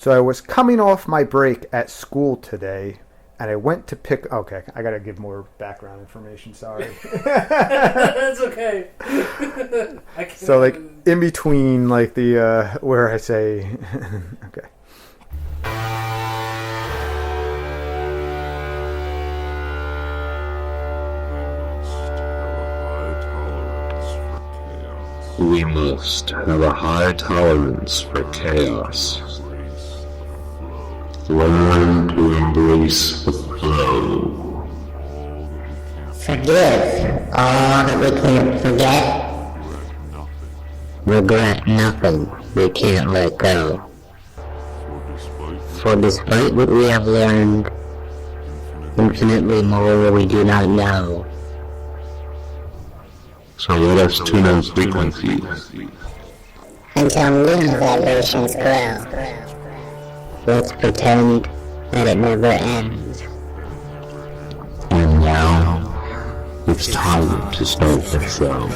So I was coming off my break at school today, and I went to pick... Okay, I got to give more background information, sorry. That's okay. So, like, in between, like, the... where I say... okay. We must have a high tolerance for chaos. Learn to embrace the flow. Forgive all that we can't forget. Regret nothing we can't let go. For despite what we have learned, infinitely more we do not know. So let us tune our frequencies. Until new vibrations grow. Let's pretend that it never ends. And now, it's time to start the show.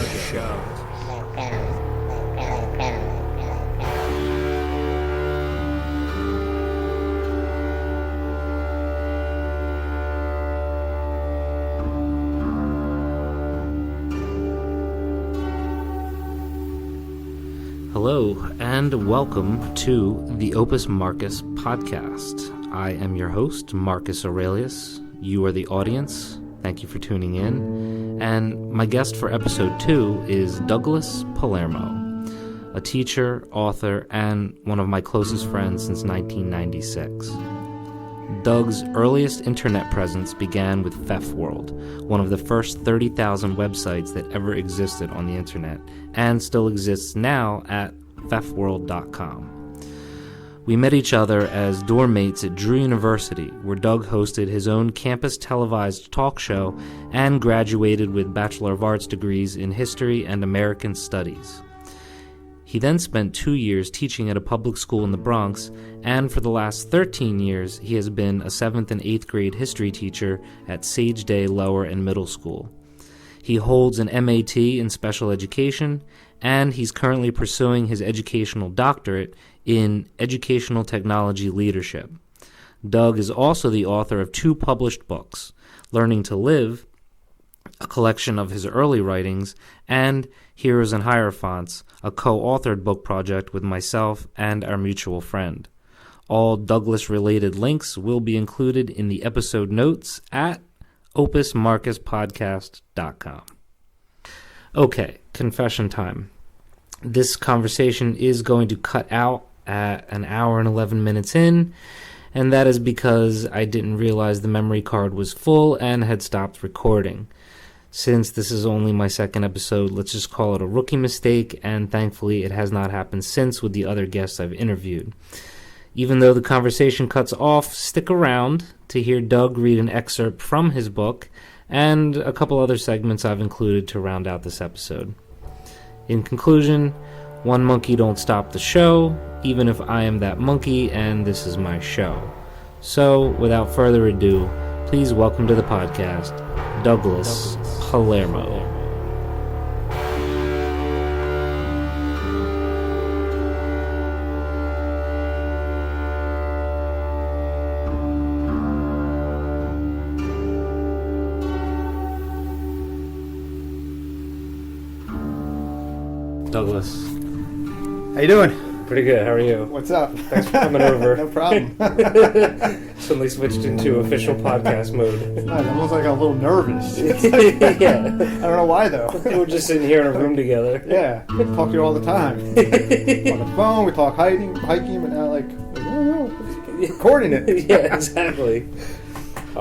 Hello, and welcome to the Opus Marcus podcast. I am your host, Marcus Oraelius. You are the audience. Thank you for tuning in. And my guest for episode 2 is Douglas Palermo, a teacher, author, and one of my closest friends since 1996. Doug's earliest internet presence began with FefWorld, one of the first 30,000 websites that ever existed on the internet, and still exists now at fefworld.com. We met each other as dorm mates at Drew University, where Doug hosted his own campus televised talk show and graduated with Bachelor of Arts degrees in History and American Studies. He then spent 2 years teaching at a public school in the Bronx, and for the last 13 years, he has been a 7th and 8th grade history teacher at Sage Day Lower and Middle School. He holds an MAT in special education, and he's currently pursuing his educational doctorate in educational technology leadership. Doug is also the author of 2 published books, Learning to Live, a collection of his early writings, and Heroes and Hierophants, a co-authored book project with myself and our mutual friend. All Douglas-related links will be included in the episode notes at opusmarcuspodcast.com. Okay, confession time. This conversation is going to cut out at an hour and 11 minutes in, and that is because I didn't realize the memory card was full and had stopped recording. Since this is only my second episode, let's just call it a rookie mistake, and thankfully it has not happened since with the other guests I've interviewed. Even though the conversation cuts off, stick around to hear Doug read an excerpt from his book and a couple other segments I've included to round out this episode. In conclusion, one monkey don't stop the show, even if I am that monkey and this is my show. So, without further ado, please welcome to the podcast, Douglas Palermo. Douglas. How you doing? Pretty good, how are you? What's up? Thanks for coming over. No problem. Suddenly switched into official podcast mode. It's nice. I almost like a little nervous. Like, yeah. I don't know why, though. We're just sitting here in a room together. Yeah. We talk to you all the time. On the phone, we talk hiking, but now, like I don't know, recording it. Yeah, exactly.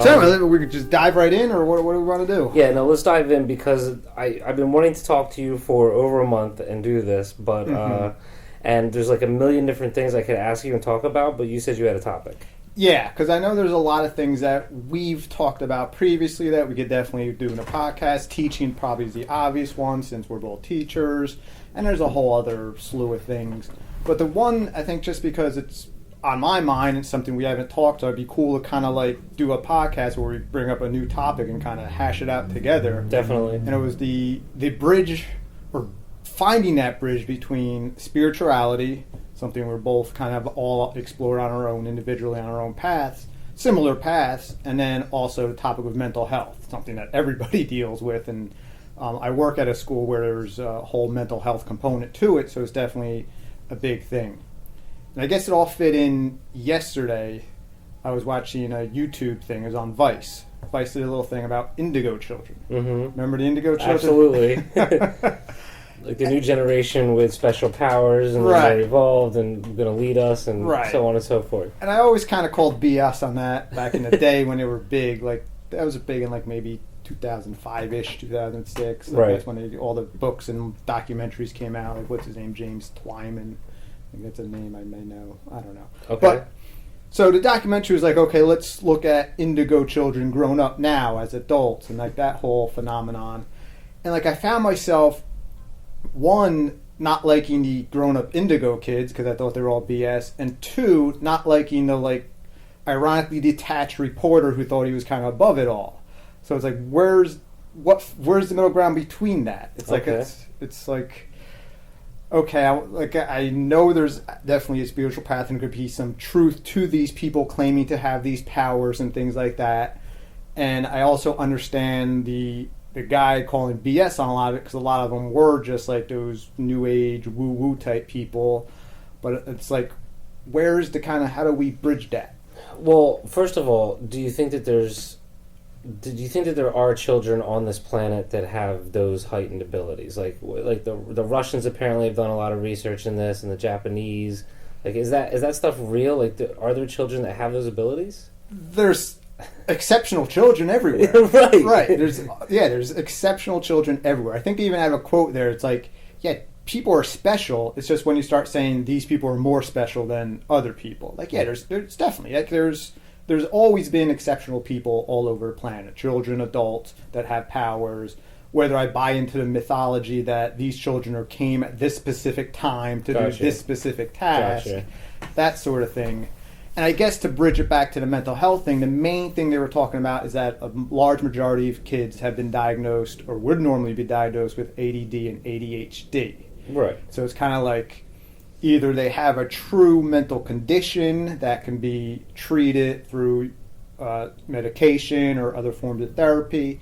So, we could just dive right in, or what do we want to do? Yeah, no, let's dive in, because I've been wanting to talk to you for over a month and do this, but and there's like a million different things I could ask you and talk about, but you said you had a topic. Yeah, because I know there's a lot of things that we've talked about previously that we could definitely do in a podcast. Teaching probably is the obvious one, since we're both teachers, and there's a whole other slew of things. But the one, I think, just because it's on my mind, it's something we haven't talked, so it'd be cool to kind of like do a podcast where we bring up a new topic and kind of hash it out together. Definitely. And it was the bridge, or finding that bridge between spirituality, something we're both kind of all explored on our own, individually on our own paths, similar paths, and then also the topic of mental health, something that everybody deals with. And I work at a school where there's a whole mental health component to it, so it's definitely a big thing. And I guess it all fit in yesterday. I was watching a YouTube thing. It was on Vice. Vice did a little thing about indigo children. Mm-hmm. Remember the indigo children? Absolutely. Like the new generation with special powers, and they're evolved and going to lead us, and so on and so forth. And I always kind of called BS on that back in the day when they were big. Like, that was big in like maybe 2005-ish, 2006. Like that's when all the books and documentaries came out. Like, what's his name? James Twyman. I think that's a name I may know. I don't know. Okay. But, so the documentary was like, okay, let's look at indigo children grown up now as adults, and like that whole phenomenon. And like, I found myself, one, not liking the grown-up indigo kids because I thought they were all BS, and two, not liking the like ironically detached reporter who thought he was kind of above it all. So it's like, where's the middle ground between that? It's like it's like, okay, I know there's definitely a spiritual path and could be some truth to these people claiming to have these powers and things like that, and I also understand the guy calling BS on a lot of it, because a lot of them were just like those new age woo-woo type people. But it's like, where's the kind of, how do we bridge that? Well, first of all, do you think that there are children on this planet that have those heightened abilities? Like the Russians apparently have done a lot of research in this, and the Japanese. Like, is that stuff real? Like, are there children that have those abilities? There's exceptional children everywhere. Right. There's exceptional children everywhere. I think they even have a quote there. It's like, yeah, people are special. It's just when you start saying these people are more special than other people. Like, yeah, there's definitely, like, there's always been exceptional people all over the planet. Children, adults that have powers. Whether I buy into the mythology that these children came at this specific time to do this specific task, that sort of thing. And I guess to bridge it back to the mental health thing, the main thing they were talking about is that a large majority of kids have been diagnosed, or would normally be diagnosed, with ADD and ADHD. Right. So it's kind of like either they have a true mental condition that can be treated through medication or other forms of therapy,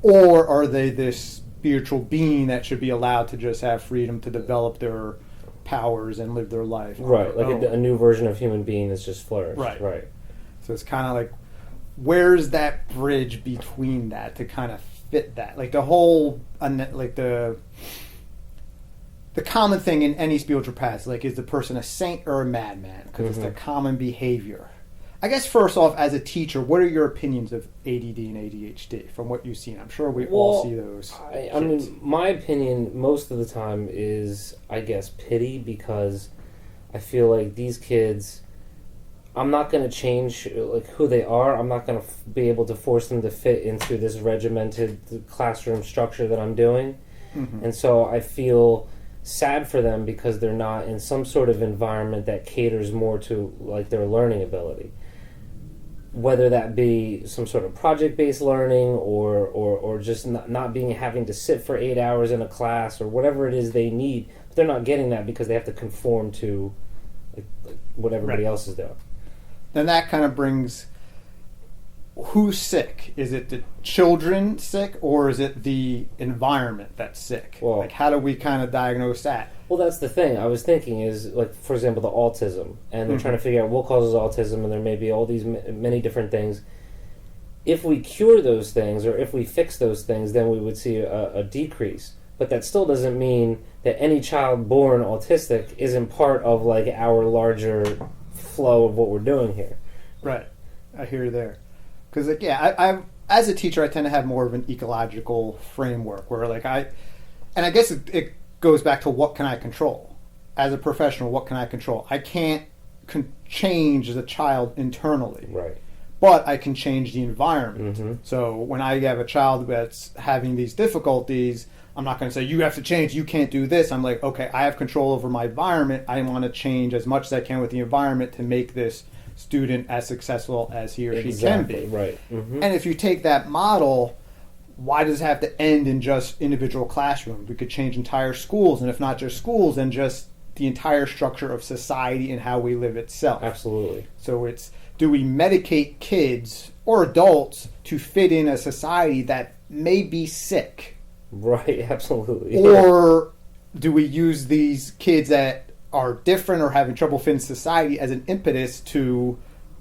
or are they this spiritual being that should be allowed to just have freedom to develop their powers and live their life. Right, like a new version of human being that's just flourished. Right. So it's kind of like, where's that bridge between that to kind of fit that? Like the whole, like the common thing in any spiritual path, like, is the person a saint or a madman? Because it's the common behavior. I guess first off, as a teacher, what are your opinions of ADD and ADHD from what you've seen? I'm sure we all see those. I mean, my opinion most of the time is, I guess, pity, because I feel like these kids, I'm not going to change like who they are. I'm not going to be able to force them to fit into this regimented classroom structure that I'm doing. Mm-hmm. And so I feel sad for them because they're not in some sort of environment that caters more to like their learning ability. Whether that be some sort of project-based learning or just not having to sit for 8 hours in a class or whatever it is they need, but they're not getting that because they have to conform to like what everybody else is doing. Then that kind of brings, who's sick? Is it the children sick, or is it the environment that's sick? Well, like, how do we kind of diagnose that? Well, that's the thing. I was thinking is, like, for example, the autism. And they're trying to figure out what causes autism, and there may be all these many different things. If we cure those things, or if we fix those things, then we would see a decrease. But that still doesn't mean that any child born autistic isn't part of, like, our larger flow of what we're doing here. Right. I hear you there. Because, like, yeah, I as a teacher, I tend to have more of an ecological framework where, like, I guess it goes back to what can I control? As a professional, what can I control? I can't change the child internally. Right. But I can change the environment. Mm-hmm. So when I have a child that's having these difficulties, I'm not going to say, you have to change, you can't do this. I'm like, okay, I have control over my environment. I want to change as much as I can with the environment to make this student as successful as he or she can be. Right. Mm-hmm. And if you take that model, why does it have to end in just individual classrooms? We could change entire schools, and if not just schools, then just the entire structure of society and how we live itself. Absolutely. So it's, do we medicate kids or adults to fit in a society that may be sick? Right, absolutely. Or do we use these kids that are different or having trouble fitting society as an impetus to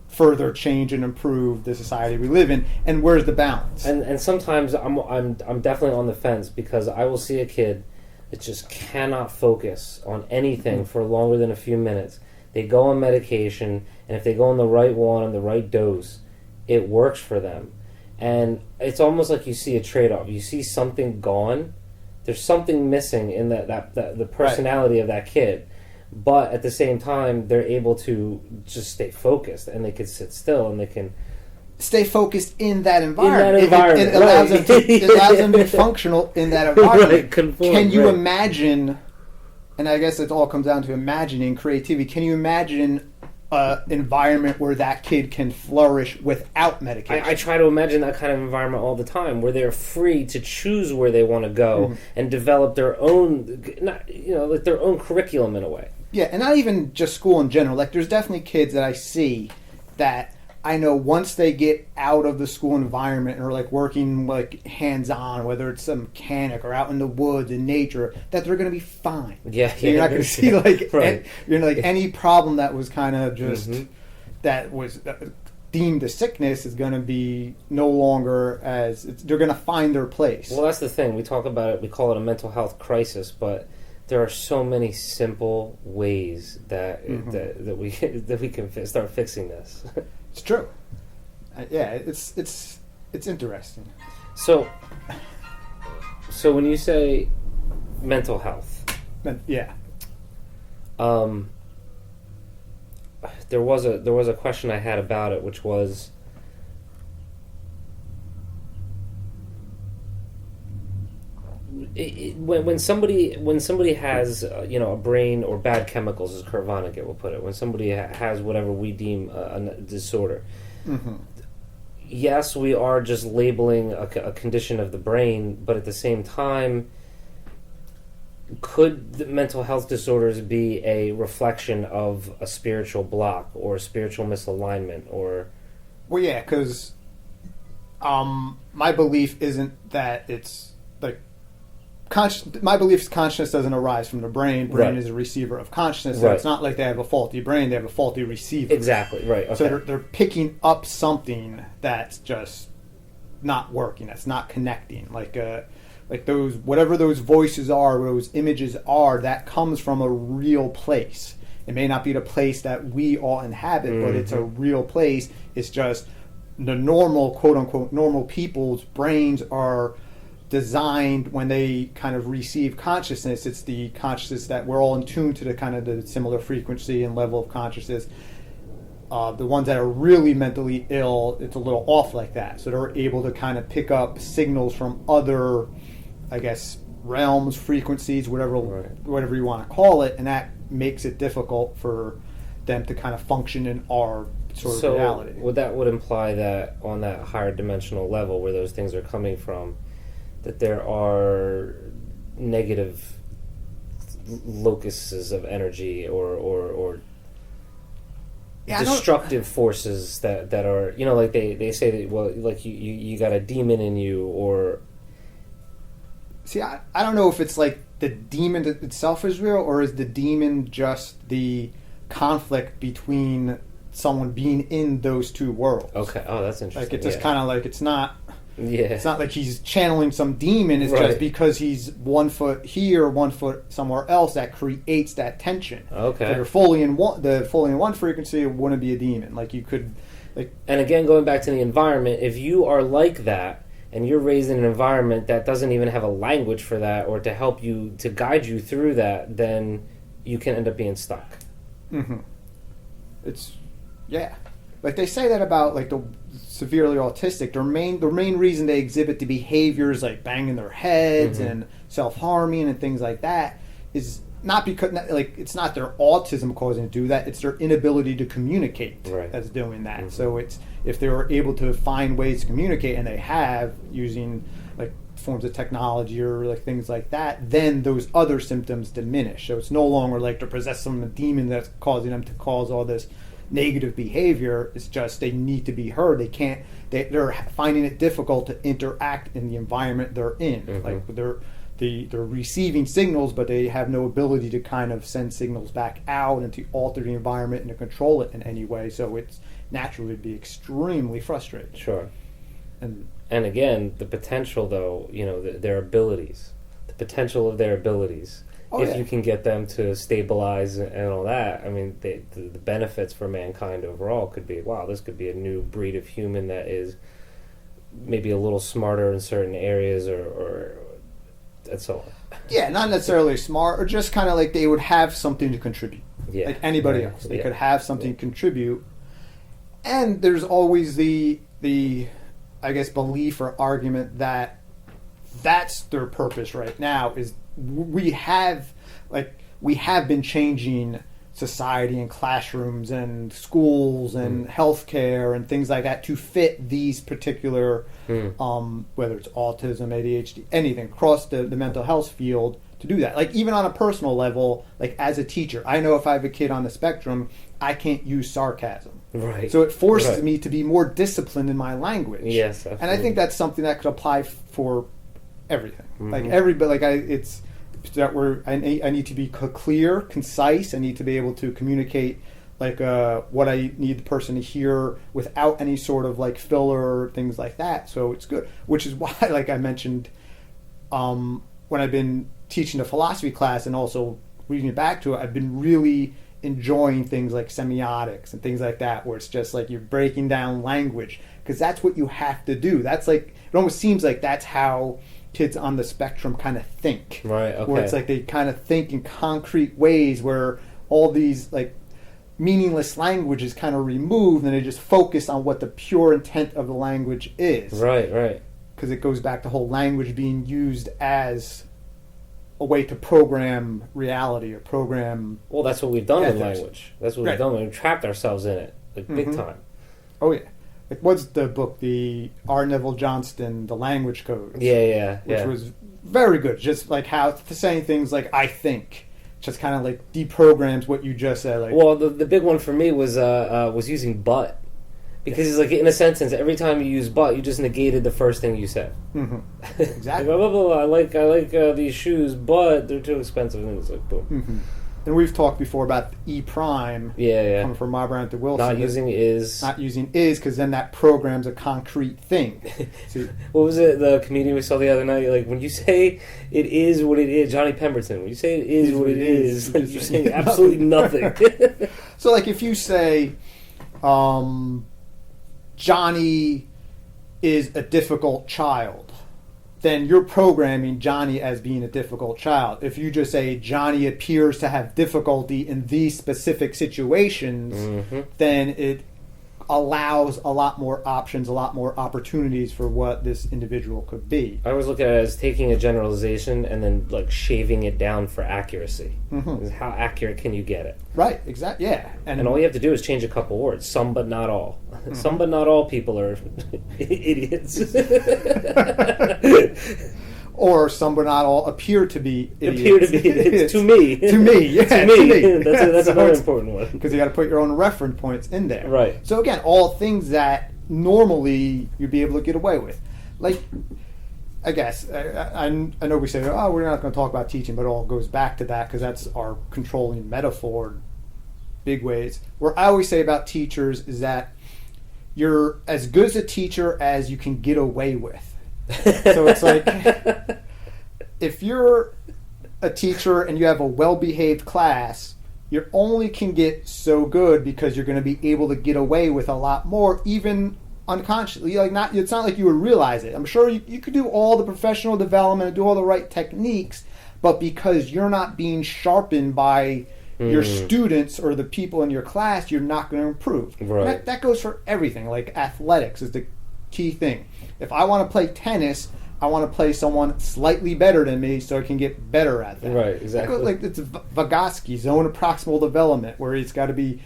further change and improve the society we live in? And where's the balance? And sometimes I'm definitely on the fence, because I will see a kid that just cannot focus on anything for longer than a few minutes. They go on medication, and if they go on the right one and the right dose, it works for them. And it's almost like you see a trade-off. You see something gone. There's something missing in the personality of that kid. But at the same time, they're able to just stay focused, and they can sit still, and they can stay focused in that environment. It allows them to be functional in that environment. Right, conform, can you right. imagine, and I guess it all comes down to imagining, creativity, can you imagine an environment where that kid can flourish without medication? I try to imagine that kind of environment all the time, where they're free to choose where they want to go and develop their own, like their own curriculum in a way. Yeah, and not even just school in general. Like, there's definitely kids that I see that I know once they get out of the school environment and are like working like hands-on, whether it's a mechanic or out in the woods in nature, that they're going to be fine. Yeah, so you're not going to see like right. Any problem that was kind of just that was deemed a sickness is going to be no longer as they're going to find their place. Well, that's the thing. We talk about it. We call it a mental health crisis, but there are so many simple ways that we can start fixing this. It's true. Yeah, it's interesting. So when you say mental health, yeah, there was a question I had about it, which was, when somebody has a brain or bad chemicals, as Kurt Vonnegut will put it, when somebody has whatever we deem a disorder, yes, we are just labeling a condition of the brain, but at the same time, could the mental health disorders be a reflection of a spiritual block or a spiritual misalignment? Or, well, yeah, because my belief isn't that it's like my belief is consciousness doesn't arise from the brain. Brain right. is a receiver of consciousness. So right. It's not like they have a faulty brain; they have a faulty receiver. Exactly right. Okay. So they're picking up something that's just not working. That's not connecting. Like those, whatever those voices are, those images are, that comes from a real place. It may not be the place that we all inhabit, but it's a real place. It's just the normal, quote unquote, normal people's brains are designed when they kind of receive consciousness. It's the consciousness that we're all in tune to, the kind of the similar frequency and level of consciousness. The ones that are really mentally ill, it's a little off like that. So they're able to kind of pick up signals from other, I guess, realms, frequencies, whatever you want to call it, and that makes it difficult for them to kind of function in our sort of reality. That would imply that on that higher dimensional level where those things are coming from, that there are negative locuses of energy or destructive forces that are, like they say that, well, like you got a demon in you, or... See, I don't know if it's like the demon itself is real, or is the demon just the conflict between someone being in those two worlds. Okay. Oh, that's interesting. Like, it's just kind of like, it's not... Yeah. It's not like he's channeling some demon. It's just because he's 1 foot here, 1 foot somewhere else, that creates that tension. Okay. If you're fully in one frequency, it wouldn't be a demon. Like, you could... And again, going back to the environment, if you are like that, and you're raised in an environment that doesn't even have a language for that, or to help you, to guide you through that, then you can end up being stuck. Mm-hmm. It's... Yeah. Like, they say that about, like, the severely autistic. Their main reason they exhibit the behaviors like banging their heads and self-harming and things like that is not because, like, it's not their autism causing them to do that. It's their inability to communicate that's doing that. So it's, if they were able to find ways to communicate, and they have, using, like, forms of technology or like things like that, then those other symptoms diminish. So it's no longer like they're possessed from a demon that's causing them to cause all this negative behavior. It's just they need to be heard. They're finding it difficult to interact in the environment they're in. Like they're receiving signals, but they have no ability to kind of send signals back out and to alter the environment and to control it in any way. So it's naturally be extremely frustrating. Sure. And again, the potential, though, their abilities, the potential of their abilities. If you can get them to stabilize and all that, I mean, the benefits for mankind overall could be, wow, this could be a new breed of human that is maybe a little smarter in certain areas or and so on. Yeah, not necessarily smart, or just kind of like they would have something to contribute. Yeah. Like anybody else. They could have something to contribute. And there's always the I guess, belief or argument that that's their purpose right now, is we have been changing society and classrooms and schools and healthcare and things like that to fit these particular, whether it's autism, ADHD, anything across the mental health field, to do that. Like even on a personal level, like as a teacher, I know if I have a kid on the spectrum, I can't use sarcasm. Right. So it forces me to be more disciplined in my language. Yes, absolutely. And I think that's something that could apply for everything. Like everybody, it's that I need to be clear, concise. I need to be able to communicate like what I need the person to hear without any sort of like filler or things like that. So it's good, which is why, like I mentioned, when I've been teaching a philosophy class and also reading it back to it, I've been really enjoying things like semiotics and things like that, where it's just like you're breaking down language, because that's what you have to do. That's like, it almost seems like that's how kids on the spectrum kind of think. Right, okay. Where it's like they kind of think in concrete ways where all these like meaningless language is kind of removed and they just focus on what the pure intent of the language is. Right. Because it goes back to whole language being used as a way to program reality or program. Well, that's what we've done with language. That's what we've done. We've trapped ourselves in it, like big time. Oh yeah. Like what's the book? The R. Neville Johnston, The Language Codes. Yeah. Which was very good. Just like how saying things like I think, just kind of like deprograms what you just said. Like, well, the big one for me was using but. Because it's like, in a sentence, every time you use but, you just negated the first thing you said. Exactly. Like, blah, blah, blah, I like these shoes, but they're too expensive. And it's like, boom. And we've talked before about E prime. Coming from Ma Brown to Wilson. Not using is, because then that programs a concrete thing. See, what was it? The comedian we saw the other night. Like when you say it is what it is, Johnny Pemberton. When you say it is what it is, like, you're saying absolutely nothing. So, like if you say, Johnny is a difficult child, then you're programming Johnny as being a difficult child. If you just say Johnny appears to have difficulty in these specific situations, then it allows a lot more options, a lot more opportunities for what this individual could be. I always look at it as taking a generalization and then like shaving it down for accuracy. How accurate can you get it? Right, exactly, yeah. And all you have to do is change a couple words. Some but not all. Some but not all people are idiots. Or some but not all appear to be idiots. Appear to be idiots. To me. To me, yeah. To me. That's a very important one. Because you got to put your own reference points in there. Right. So again, all things that normally you'd be able to get away with. Like, I guess, I know we say, oh, we're not going to talk about teaching, but it all goes back to that because that's our controlling metaphor in big ways. Where I always say about teachers is that you're as good as a teacher as you can get away with. So it's like, if you're a teacher and you have a well-behaved class, you only can get so good because you're going to be able to get away with a lot more, even unconsciously. Like it's not like you would realize it. I'm sure you could do all the professional development and do all the right techniques, but because you're not being sharpened by your students or the people in your class, you're not going to improve. Right. That goes for everything. Like athletics is the key thing. If I want to play tennis, I want to play someone slightly better than me so I can get better at that. Right, exactly. Like it's Vygotsky, zone of proximal development, where it's got to be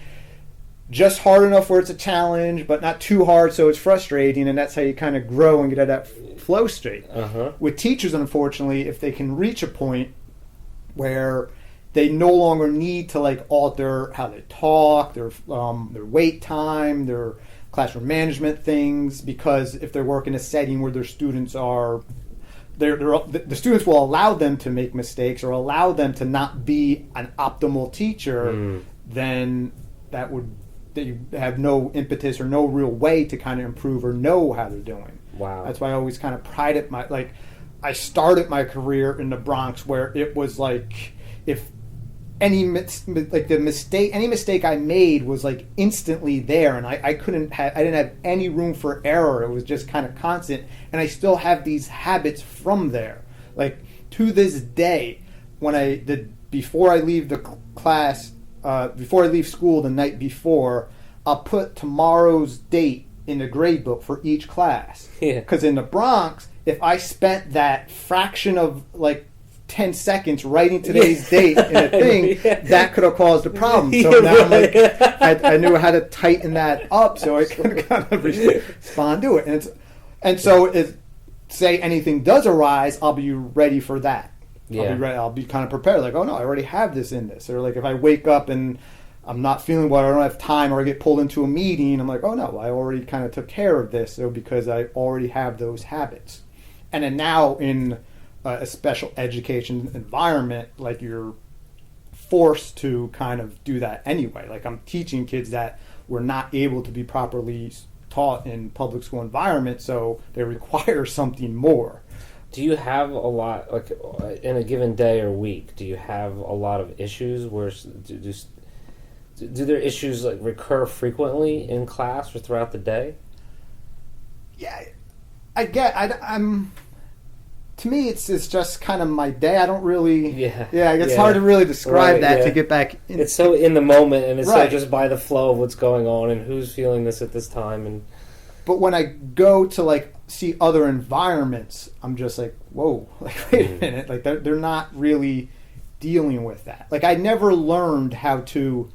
just hard enough where it's a challenge, but not too hard so it's frustrating, and that's how you kind of grow and get at that flow state. With teachers, unfortunately, if they can reach a point where they no longer need to like alter how they talk, their wait time, their classroom management things, because if they work in a setting where their students are, the students will allow them to make mistakes or allow them to not be an optimal teacher, then that you have no impetus or no real way to kind of improve or know how they're doing. Wow. That's why I always kind of prided I started my career in the Bronx where it was like, if any mistake I made was like instantly there, and I didn't have any room for error. It was just kind of constant, and I still have these habits from there. Like to this day, before I leave the class, before I leave school the night before, I'll put tomorrow's date in the grade book for each class. Because in the Bronx, if I spent that fraction of like 10 seconds writing today's date in a thing, that could have caused a problem. So now I'm like, I knew how to tighten that up so I could kind of respond to it. And so if, say anything does arise, I'll be ready for that. I'll be kind of prepared. Like, oh no, I already have this in this. Or like if I wake up and I'm not feeling well, I don't have time, or I get pulled into a meeting, I'm like, oh no, I already kind of took care of this. So because I already have those habits. And then now in a special education environment, like you're forced to kind of do that anyway. Like I'm teaching kids that were not able to be properly taught in public school environment, so they require something more. Do you have a lot, like in a given day or week, do you have a lot of issues where do their issues like recur frequently in class or throughout the day? Yeah, I'm to me, it's just kind of my day. I don't really... It's hard to really describe that to get back... It's so in the moment, and it's so just by the flow of what's going on and who's feeling this at this time. But when I go to, like, see other environments, I'm just like, whoa, like, wait a minute. Like, they're not really dealing with that. Like, I never learned how to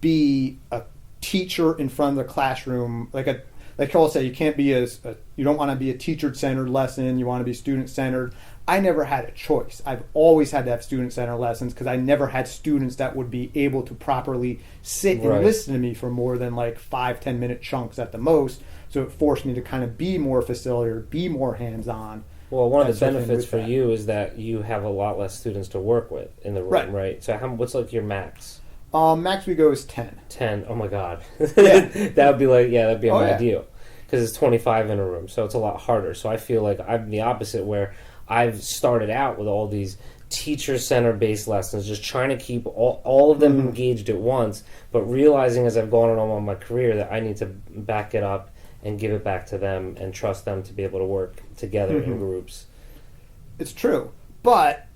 be a teacher in front of the classroom, like Cole said, you can't be you don't want to be a teacher-centered lesson. You want to be student-centered. I never had a choice. I've always had to have student-centered lessons because I never had students that would be able to properly sit and listen to me for more than like 5-10 minute chunks at the most. So it forced me to kind of be more facilitator, be more hands-on. Well, one of the benefits for you is that you have a lot less students to work with in the room, right? So what's like your max? Max we go is 10. 10. Oh my God. That would be like, that'd be ideal. Because it's 25 in a room, so it's a lot harder. So I feel like I'm the opposite, where I've started out with all these teacher-centered based lessons, just trying to keep all of them engaged at once, but realizing as I've gone on my career that I need to back it up and give it back to them and trust them to be able to work together in groups. It's true. But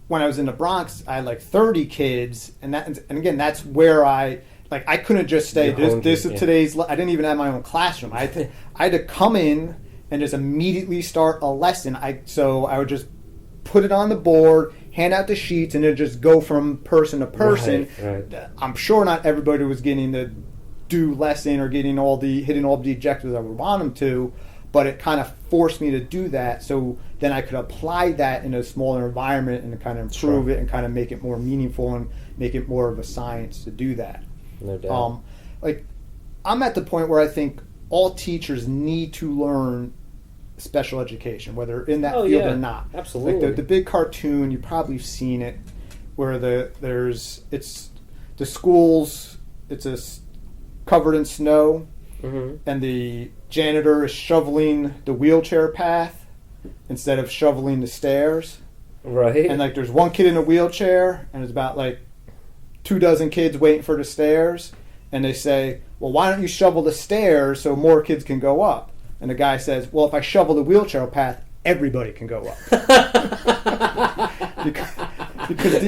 when I was in the Bronx, I had like 30 kids, and again, that's where I couldn't just say this is today's. I didn't even have my own classroom. I had to come in and just immediately start a lesson. So I would just put it on the board, hand out the sheets, and then just go from person to person. Right. I'm sure not everybody was getting the do lesson or hitting all the objectives I would want them to, but it kind of forced me to do that. So then I could apply that in a smaller environment and kind of improve it and kind of make it more meaningful and make it more of a science to do that. No doubt. I'm at the point where I think all teachers need to learn special education, whether in that field or not. Absolutely. Like the big cartoon, you probably have seen it, where it's the schools, it's covered in snow, and the janitor is shoveling the wheelchair path instead of shoveling the stairs. Right. And like there's one kid in a wheelchair, and there's about like 24 kids waiting for the stairs, and they say, well, why don't you shovel the stairs so more kids can go up? And the guy says, well, if I shovel the wheelchair path, everybody can go up. because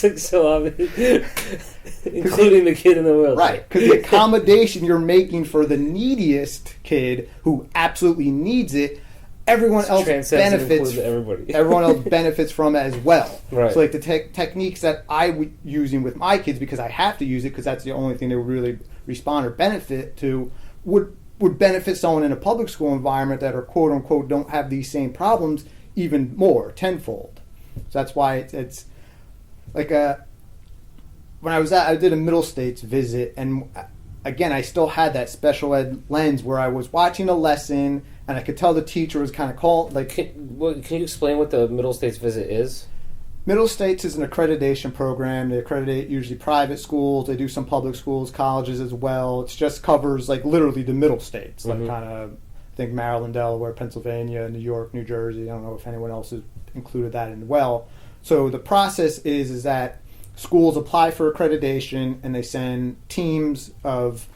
it's so obvious. Including the kid in the wheelchair. Right, because the accommodation you're making for the neediest kid who absolutely needs it everyone else Transcends and benefits. includes everybody. Everyone else benefits from it as well. Right. So like the techniques that I'm using with my kids, because I have to use it because that's the only thing they would really respond or benefit to, would benefit someone in a public school environment that are quote unquote don't have these same problems even more, tenfold. So that's why it's like when I did a Middle States visit, and again, I still had that special ed lens where I was watching a lesson and I could tell the teacher was kind of called like. Can you explain what the Middle States visit is? Middle States is an accreditation program. They accreditate usually private schools. They do some public schools, colleges as well. It just covers like literally the Middle States, like kind of I think Maryland, Delaware, Pennsylvania, New York, New Jersey. I don't know if anyone else has included that in well. So the process is that schools apply for accreditation and they send teams of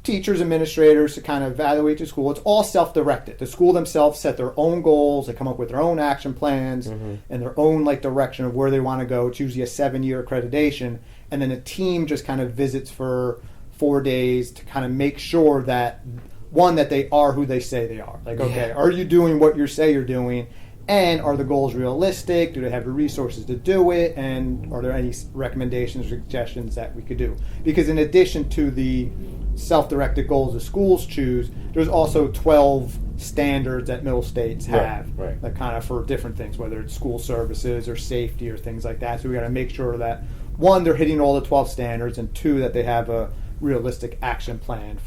teachers, administrators to kind of evaluate the school. It's all self-directed. The school themselves set their own goals. They come up with their own action plans and their own like direction of where they want to go. It's usually a 7-year accreditation. And then a team just kind of visits for 4 days to kind of make sure that, one, that they are who they say they are. Like, okay, are you doing what you say you're doing? And are the goals realistic? Do they have the resources to do it? And are there any recommendations or suggestions that we could do? Because in addition to the self-directed goals the schools choose, there's also 12 standards that Middle States have, that kind of for different things, whether it's school services or safety or things like that. So we got to make sure that, one, they're hitting all the 12 standards, and two, that they have a realistic action plan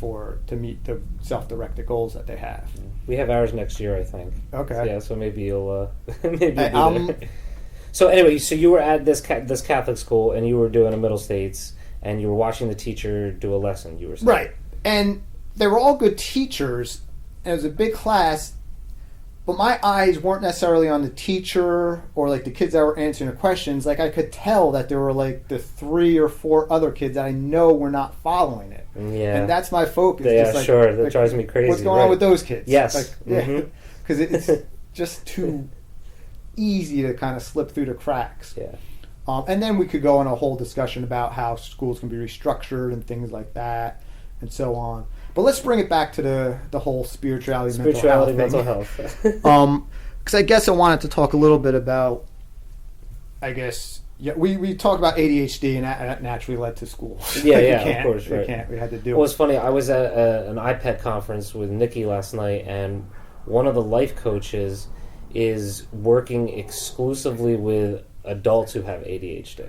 to meet the self-directed goals that they have. We have ours next year, I think. Okay. Yeah, so maybe you'll maybe you'll be there. So anyway, so you were at this Catholic school and you were doing a Middle States and you were watching the teacher do a lesson. You were saying. Right, and they were all good teachers. And it was a big class, but my eyes weren't necessarily on the teacher or like the kids that were answering the questions. Like I could tell that there were like the 3 or 4 other kids that I know were not following it. Yeah, and that's my focus. Yeah, just like, sure. That drives me crazy. What's going on with those kids? Yes, like, because it's just too easy to kind of slip through the cracks. Yeah. And then we could go on a whole discussion about how schools can be restructured and things like that, and so on. But let's bring it back to the whole spirituality mental health. Because I guess I wanted to talk a little bit about, we talked about ADHD, and that naturally led to school. Yeah, of course, right. We had to do it. Well, it's funny. I was at an iPad conference with Nikki last night, and one of the life coaches is working exclusively with adults who have ADHD.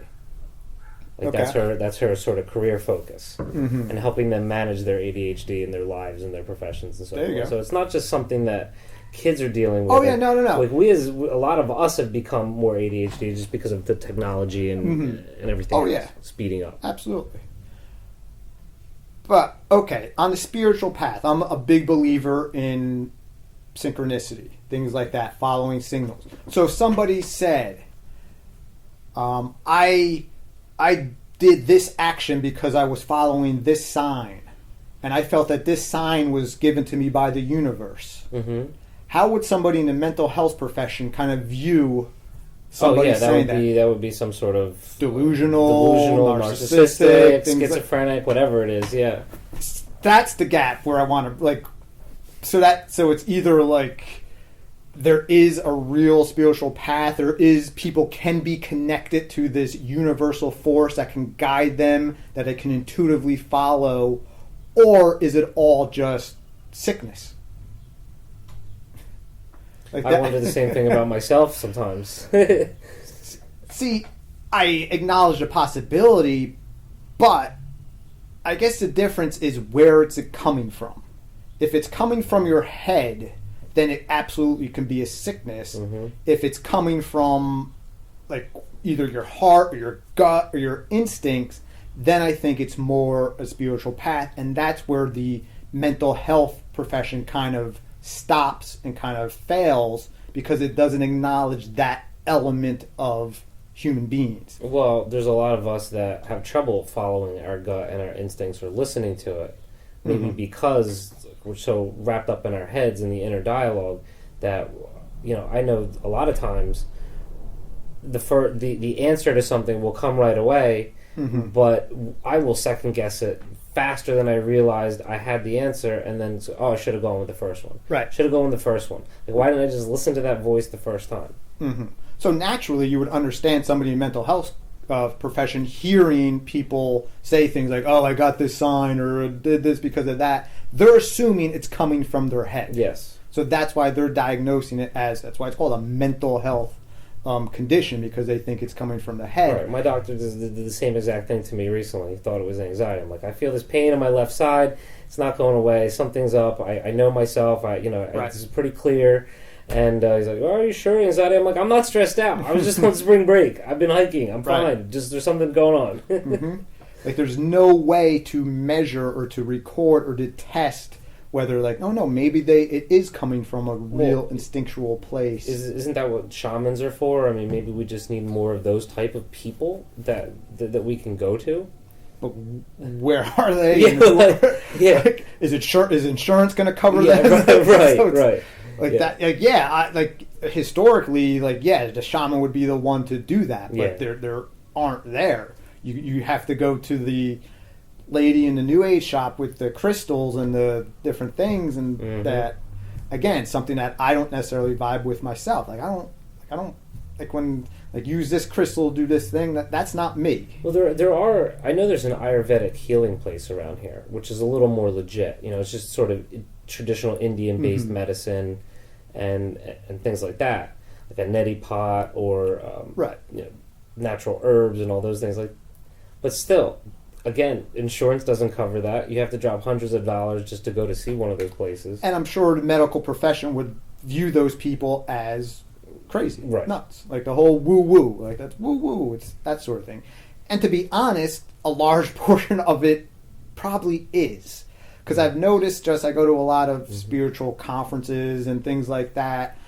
Like that's her sort of career focus, and helping them manage their ADHD in their lives and their professions and so forth. So it's not just something that kids are dealing with. Oh yeah, no. Like a lot of us have become more ADHD just because of the technology and everything. Oh yeah, speeding up. Absolutely. But okay, on the spiritual path, I'm a big believer in synchronicity, things like that, following signals. So if somebody said, I did this action because I was following this sign, and I felt that this sign was given to me by the universe. How would somebody in the mental health profession kind of view somebody saying that? That would be some sort of delusional, narcissistic, schizophrenic, whatever it is. Yeah, that's the gap where I want to So it's either like there is a real spiritual path, people can be connected to this universal force that can guide them, that they can intuitively follow, or is it all just sickness? I wonder the same thing about myself sometimes. See, I acknowledge the possibility, but I guess the difference is where it's coming from. If it's coming from your head, then it absolutely can be a sickness. If it's coming from like either your heart or your gut or your instincts, then I think it's more a spiritual path, and that's where the mental health profession kind of stops and kind of fails, because it doesn't acknowledge that element of human beings. Well, there's a lot of us that have trouble following our gut and our instincts or listening to it, maybe because we're so wrapped up in our heads in the inner dialogue that, I know a lot of times the answer to something will come right away, but I will second guess it faster than I realized I had the answer, and then, I should have gone with the first one. Right. Should have gone with the first one. Like, why didn't I just listen to that voice the first time? Mm-hmm. So naturally, you would understand somebody in mental health profession hearing people say things like, "Oh, I got this sign," or "did this because of that." They're assuming it's coming from their head. Yes. So that's why they're diagnosing it that's why it's called a mental health condition, because they think it's coming from the head. Right. My doctor did the same exact thing to me recently. He thought it was anxiety. I'm like, I feel this pain on my left side. It's not going away. Something's up. I know myself. Right. This is pretty clear. And he's like, "Oh, are you sure anxiety?" I'm like, "I'm not stressed out. I was just on spring break. I've been hiking. I'm fine. Right. Just there's something going on." Mm-hmm. Like there's no way to measure or to record or to test whether, like, oh no, maybe it is coming from a real instinctual place. Isn't that what shamans are for? I mean, maybe we just need more of those type of people that we can go to. But where are they? Yeah, Like, is insurance going to cover them? Right, so right. Like that, like historically, the shaman would be the one to do that, but there aren't there. You have to go to the lady in the New Age shop with the crystals and the different things, and that again, something that I don't necessarily vibe with myself. Like I don't like when use this crystal, do this thing. That's not me. Well, I know there's an Ayurvedic healing place around here, which is a little more legit. It's just sort of traditional Indian-based medicine and things like that, like a neti pot or natural herbs and all those things. But still, again, insurance doesn't cover that. You have to drop hundreds of dollars just to go to see one of those places. And I'm sure the medical profession would view those people as crazy, nuts, like the whole woo-woo, like that's woo-woo. It's that sort of thing. And to be honest, a large portion of it probably is. Because I've noticed, I go to a lot of spiritual conferences and things like that,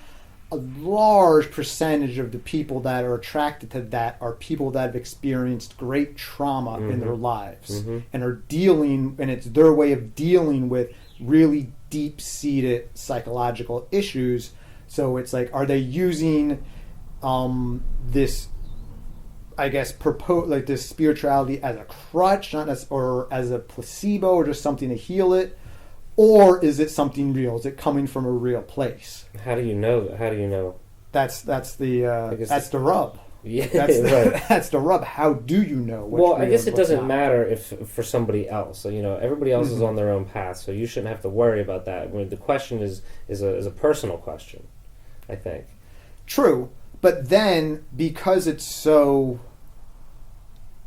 a large percentage of the people that are attracted to that are people that have experienced great trauma in their lives and are and it's their way of dealing with really deep-seated psychological issues. So it's like, are they using this, I guess, this spirituality as a crutch, or as a placebo, or just something to heal it, or is it something real? Is it coming from a real place? How do you know? How do you know? That's the rub. Yeah, that's the rub. How do you know? Well, I guess it doesn't matter if for somebody else. So, everybody else is on their own path, so you shouldn't have to worry about that. The question is a personal question, I think. True, but then because it's so,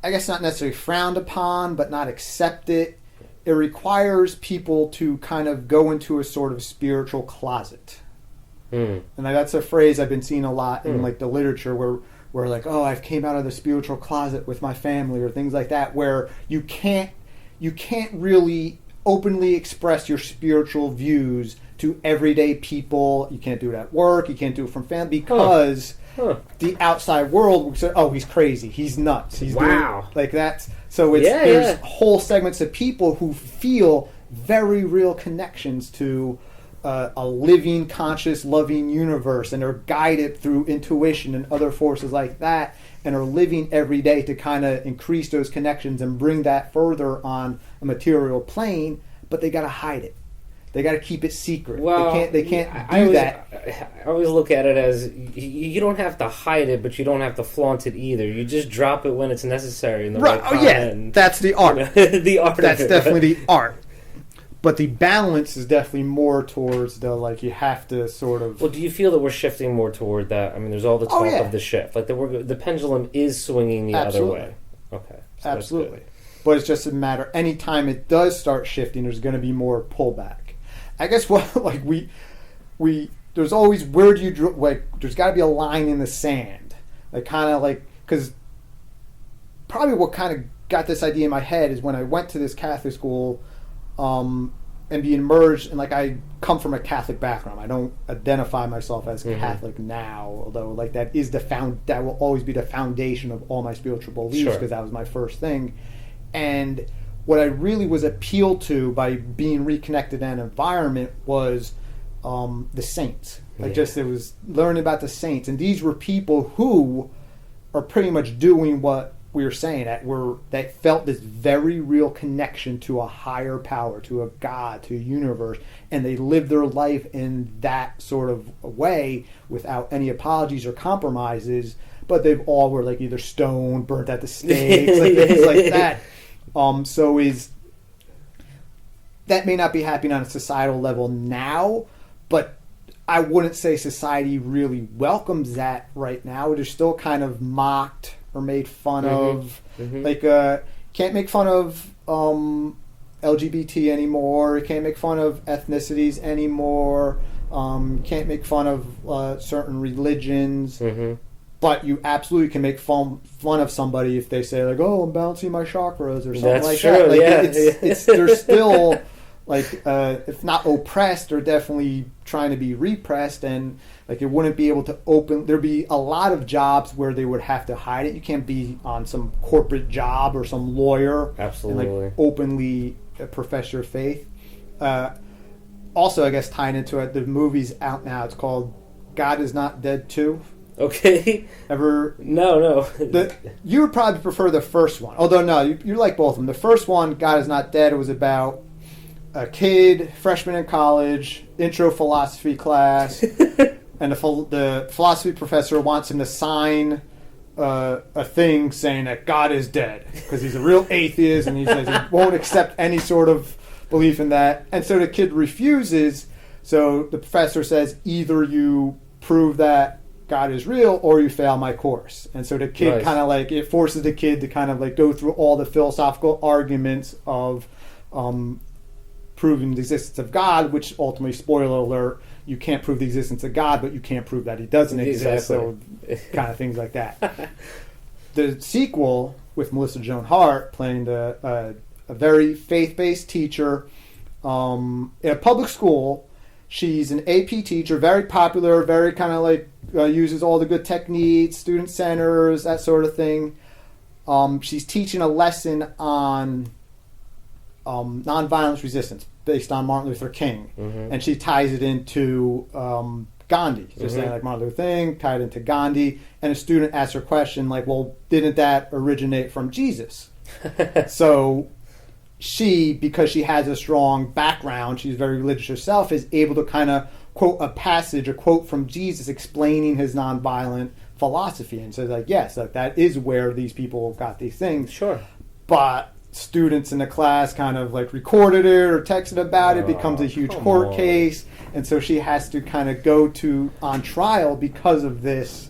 I guess not necessarily frowned upon, but not accepted, it requires people to kind of go into a sort of spiritual closet. And that's a phrase I've been seeing a lot in the literature where like, oh, I've came out of the spiritual closet with my family, or things like that, where you can't really openly express your spiritual views to everyday people. You can't do it at work. You can't do it from family because the outside world will say, "Oh, he's crazy. He's nuts. He's doing like that." So there's whole segments of people who feel very real connections to a living, conscious, loving universe, and are guided through intuition and other forces like that, and are living every day to kind of increase those connections and bring that further on a material plane. But they got to hide it. They got to keep it secret. Well, they can't do that. I always look at it as you don't have to hide it, but you don't have to flaunt it either. You just drop it when it's necessary in the right time. Oh yeah, that's the art. The art. That's definitely the art. But the balance is definitely more towards you have to sort of. Well, do you feel that we're shifting more toward that? I mean, there's all the talk of the shift, like the pendulum is swinging the other way. Okay, so absolutely. But it's just a matter. Anytime it does start shifting, there's going to be more pullback. I guess there's always, where do you draw, there's got to be a line in the sand, because probably what kind of got this idea in my head is when I went to this Catholic school and being merged, and I come from a Catholic background. I don't identify myself as Catholic now, although that is that will always be the foundation of all my spiritual beliefs, because that was my first thing. And what I really was appealed to by being reconnected in an environment was the saints. It was learning about the saints. And these were people who are pretty much doing what we were saying, that felt this very real connection to a higher power, to a God, to a universe, and they lived their life in that sort of way without any apologies or compromises. But they've all were like either stoned, burnt at the stakes, like things like that. That may not be happening on a societal level now, but I wouldn't say society really welcomes that right now. It is still kind of mocked or made fun of. Like, can't make fun of LGBT anymore. You can't make fun of ethnicities anymore. Can't make fun of certain religions. But you absolutely can make fun of somebody if they say, like, "Oh, I'm balancing my chakras" or something. That's like true, that. Like, yeah. They're still, like, if not oppressed, they're definitely trying to be repressed, and like it wouldn't be able to open. There'd be a lot of jobs where they would have to hide it. You can't be on some corporate job or some lawyer, absolutely, and like openly profess your faith. Also, I guess tying into it, the movie's out now. It's called "God Is Not Dead 2." Okay. Ever? No. You would probably prefer the first one. Although, no, you like both of them. The first one, God Is Not Dead, it was about a kid, freshman in college, intro philosophy class, and the philosophy professor wants him to sign a thing saying that God is dead because he's a real atheist and he says he won't accept any sort of belief in that. And so the kid refuses. So the professor says, either you prove that God is real or you fail my course. And so the kid kind of like, it forces the kid to kind of like go through all the philosophical arguments of proving the existence of God, which ultimately, spoiler alert, you can't prove the existence of God, but you can't prove that he doesn't exist. So kind of things like that. The sequel with Melissa Joan Hart playing a very faith-based teacher in a public school. She's an AP teacher, very popular, very kind of like uses all the good techniques, student centers, that sort of thing. She's teaching a lesson on nonviolence resistance based on Martin Luther King. And she ties it into Gandhi. Just saying like Martin Luther King, tied into Gandhi. And a student asks her question like, well, didn't that originate from Jesus? So she, because she has a strong background, she's very religious herself, is able to kind of quote a passage, a quote from Jesus explaining his nonviolent philosophy, and says like, yes, like that is where these people got these things. Sure. But students in the class kind of like recorded it or texted about it, becomes a huge court case, and so she has to kind of go on trial because of this.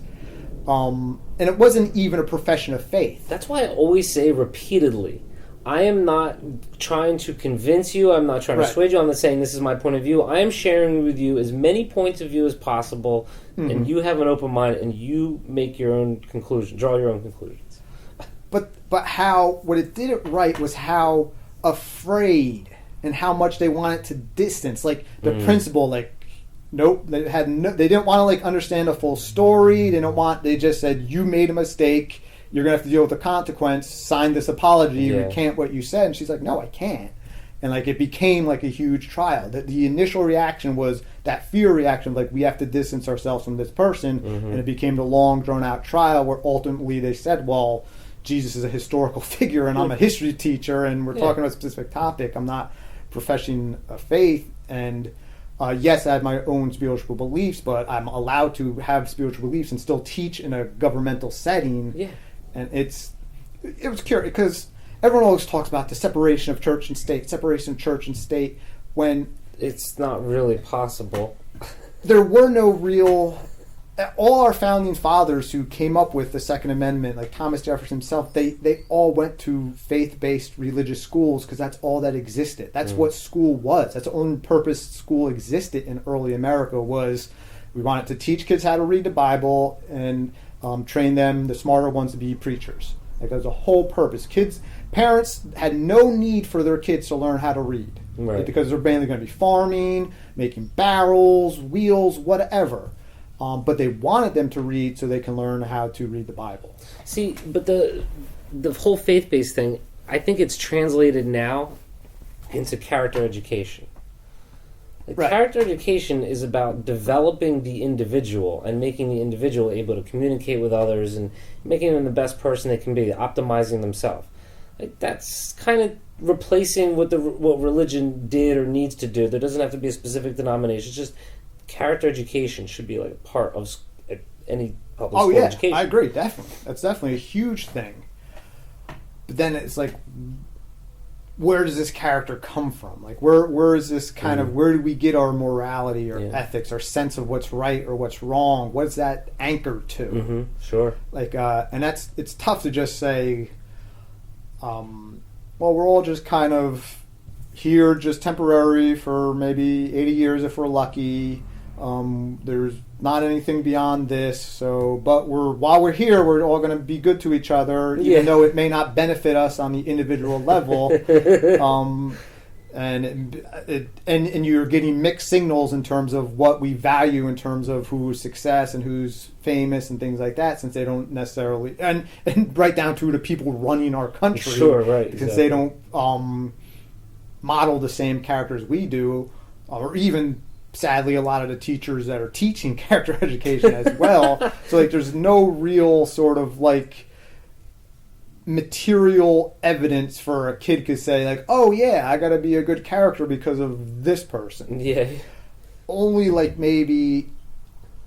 And it wasn't even a profession of faith. That's why I always say repeatedly, I am not trying to convince you. I'm not trying to sway you. I'm not saying this is my point of view. I am sharing with you as many points of view as possible, and you have an open mind, and you make your own conclusion, draw your own conclusions. But what it did it right was how afraid and how much they wanted to distance, like the principal, like nope, they didn't want to like understand a full story. They just said, you made a mistake. You're going to have to deal with the consequence, sign this apology, recant what you said. And she's like, no, I can't. And like it became like a huge trial. The initial reaction was that fear reaction of like, we have to distance ourselves from this person. And it became the long, drawn-out trial where ultimately they said, well, Jesus is a historical figure and I'm a history teacher and we're talking about a specific topic. I'm not professing a faith. And yes, I have my own spiritual beliefs, but I'm allowed to have spiritual beliefs and still teach in a governmental setting. Yeah. And it was curious because everyone always talks about the separation of church and state, when it's not really possible. There were no real. All our founding fathers who came up with the Second Amendment, like Thomas Jefferson himself, they all went to faith-based religious schools because that's all that existed. That's what school was. That's the only purpose school existed in early America was we wanted to teach kids how to read the Bible and train them, the smarter ones, to be preachers. Like that was the whole purpose. Parents had no need for their kids to learn how to read, right? Because they're mainly going to be farming, making barrels, wheels, whatever. But they wanted them to read so they can learn how to read the Bible. See, but the whole faith-based thing, I think it's translated now into character education. Right. Character education is about developing the individual and making the individual able to communicate with others and making them the best person they can be, optimizing themselves. Like, that's kind of replacing what religion did or needs to do. There doesn't have to be a specific denomination. It's just character education should be like a part of any public school education. I agree, definitely. That's definitely a huge thing. But then it's like, where does this character come from? Like, where is this kind of, where do we get our morality or ethics, our sense of what's right or what's wrong? What's that anchored to? Mm-hmm. Sure. Like, and it's tough to just say, well, we're all just kind of here just temporary for maybe 80 years if we're lucky. There's not anything beyond this. So, but while we're here, we're all going to be good to each other, even though it may not benefit us on the individual level. And you're getting mixed signals in terms of what we value in terms of who's success and who's famous and things like that, since they don't necessarily and right down to the people running our country. Sure, right. Because they don't model the same characters we do, or even sadly a lot of the teachers that are teaching character education as well. So like there's no real sort of like material evidence for a kid to say like, oh yeah, I gotta be a good character because of this person. Yeah. Only like maybe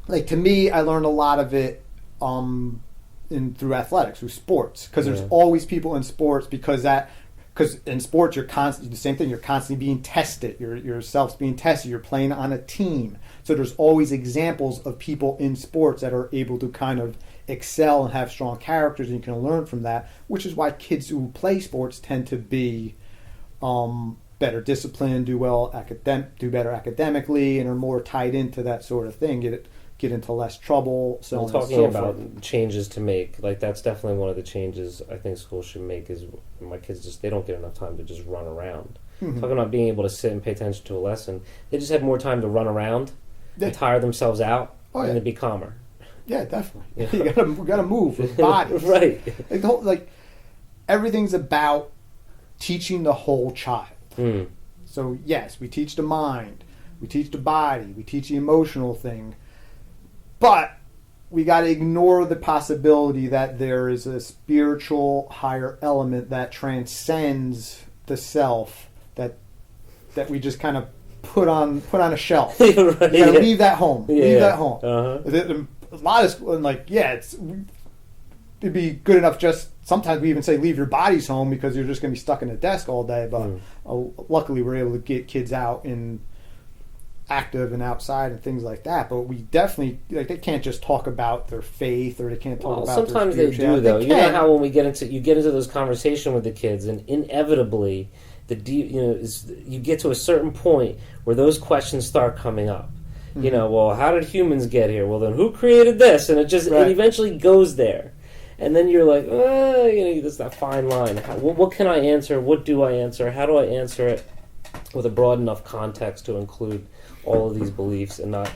like to me I learned a lot of it through athletics, through sports, because there's always people in sports because in sports you're constantly the same thing, you're constantly being tested, yourself's being tested, you're playing on a team, so there's always examples of people in sports that are able to kind of excel and have strong characters, and you can learn from that, which is why kids who play sports tend to be better disciplined, do better academically, and are more tied into that sort of thing, get into less trouble. So well, talking about changes to make, like that's definitely one of the changes I think schools should make is my kids they don't get enough time to just run around. Mm-hmm. Talking about being able to sit and pay attention to a lesson, they just have more time to run around and tire themselves out and to be calmer. Yeah, definitely. Yeah. You gotta move with bodies. Right. Like everything's about teaching the whole child. Mm. So yes, we teach the mind, we teach the body, we teach the emotional thing. But we got to ignore the possibility that there is a spiritual higher element that transcends the self that we just kind of put on a shelf. Right, you got to leave that home. Leave that home. Uh-huh. A lot of like it'd be good enough. Just sometimes we even say leave your bodies home because you're just going to be stuck in a desk all day. But luckily we're able to get kids out and active and outside and things like that, but we definitely they can't just talk about their faith or they can't talk about sometimes they do though. You know how when you get into those conversations with the kids, and inevitably you get to a certain point where those questions start coming up. Mm-hmm. You know, well, how did humans get here? Well, then who created this? And it eventually goes there. And then you're like, there's that fine line. What can I answer? What do I answer? How do I answer it with a broad enough context to include all of these beliefs and not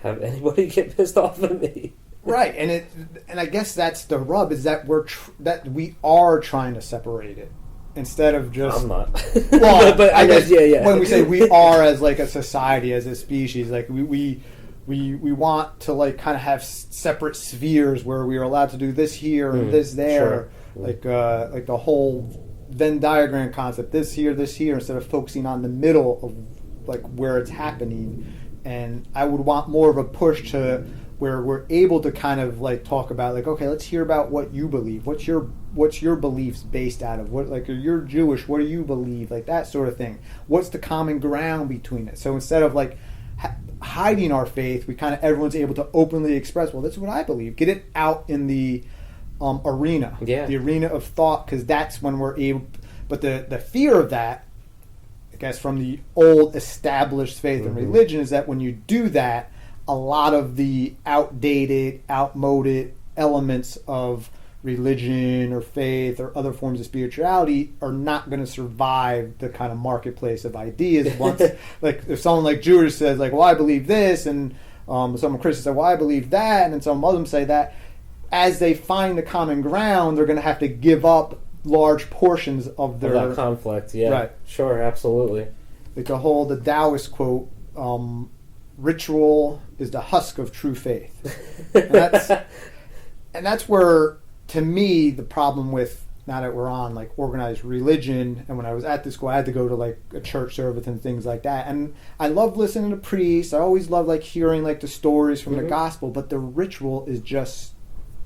have anybody get pissed off at me? Right, and I guess that's the rub, is that we are trying to separate it instead of just. I'm not. Well, but I guess when we say we are as like a society, as a species, like we want to like kind of have separate spheres where we are allowed to do this here and this there, sure. Like the whole Venn diagram concept, this here, instead of focusing on the middle of like where it's happening. And I would want more of a push to where we're able to kind of like talk about like, okay, let's hear about what you believe. What's your beliefs based out of? What, like, you're Jewish, what do you believe? Like that sort of thing. What's the common ground between it? So instead of like hiding our faith, we kind of everyone's able to openly express, well, this is what I believe. Get it out in the arena, the arena of thought, because that's when we're able. But the fear of that, I guess, from the old established faith and religion, is that when you do that, a lot of the outdated, outmoded elements of religion or faith or other forms of spirituality are not going to survive the kind of marketplace of ideas. Once, like if someone like Jewish says, like, well, I believe this, and some Christians say, well, I believe that, and then some Muslims say that, as they find the common ground, they're going to have to give up large portions of their that conflict. Yeah, right. Sure, absolutely. Like the Taoist quote, ritual is the husk of true faith. And that's where, to me, the problem with, now that we're on like organized religion, and when I was at the school, I had to go to like a church service and things like that. And I love listening to priests. I always love like hearing like the stories from the gospel, but the ritual is just,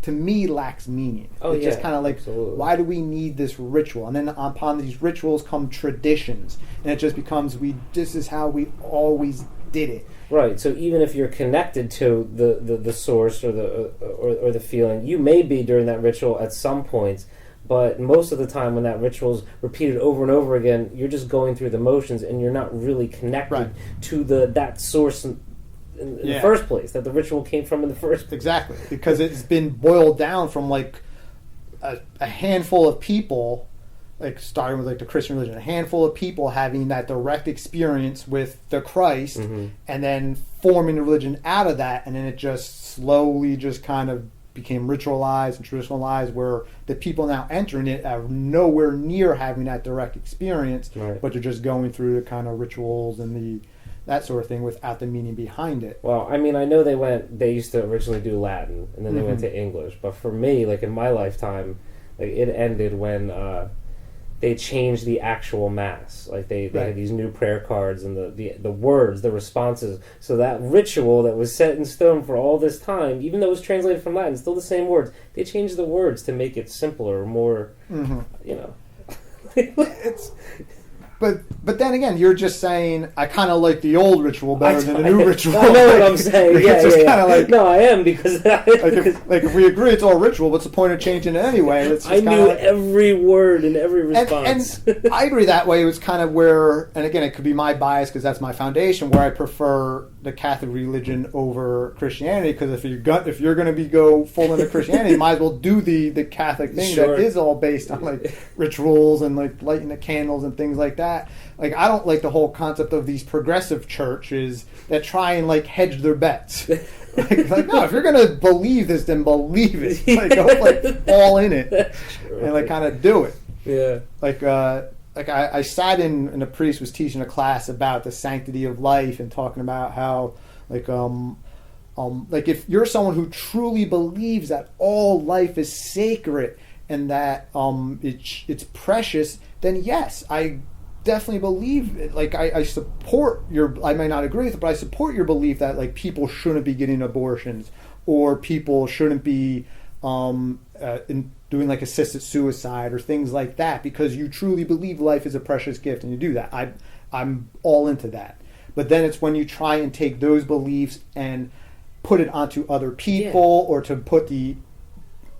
to me, lacks meaning. It's just kind of like, absolutely, why do we need this ritual? And then upon these rituals come traditions, and it just becomes, this is how we always did it. Right. So even if you're connected to the source or the feeling, you may be during that ritual at some points. But most of the time when that ritual is repeated over and over again, you're just going through the motions and you're not really connected to that source in the first place, that the ritual came from in the first place. Exactly. Because it's been boiled down from like a handful of people, like starting with like the Christian religion, a handful of people having that direct experience with the Christ, and then forming the religion out of that, and then it just slowly just kind of became ritualized and traditionalized, where the people now entering it are nowhere near having that direct experience, but they're just going through the kind of rituals and that sort of thing without the meaning behind it. Well, I mean, I know they used to originally do Latin, and then they went to English, but for me, like in my lifetime, like it ended when they changed the actual mass. Like they had these new prayer cards and the words, the responses. So that ritual that was set in stone for all this time, even though it was translated from Latin, still the same words, they changed the words to make it simpler, more, you know. But then again, you're just saying, I kind of like the old ritual better than the new ritual. I know what I'm saying. Yeah. Like, no, I am, because if we agree it's all ritual, what's the point of changing it anyway? It's just I knew every word and every response. And I agree that way. It was kind of where, and again, it could be my bias because that's my foundation, where I prefer the Catholic religion over Christianity, because if you're going to go full into Christianity, you might as well do the Catholic thing that is all based on like rituals and like lighting the candles and things like that. Like, I don't like the whole concept of these progressive churches that try and like hedge their bets. like no, if you're gonna believe this, then believe it. Like, go like all in it and like kind of do it. Yeah. Like I sat in, and a priest was teaching a class about the sanctity of life and talking about how like if you're someone who truly believes that all life is sacred and that it's precious, then yes, I definitely believe it. Like I support I may not agree with it, but I support your belief that like people shouldn't be getting abortions, or people shouldn't be doing like assisted suicide or things like that, because you truly believe life is a precious gift and you do that. I'm all into that. But then it's when you try and take those beliefs and put it onto other people, or to put the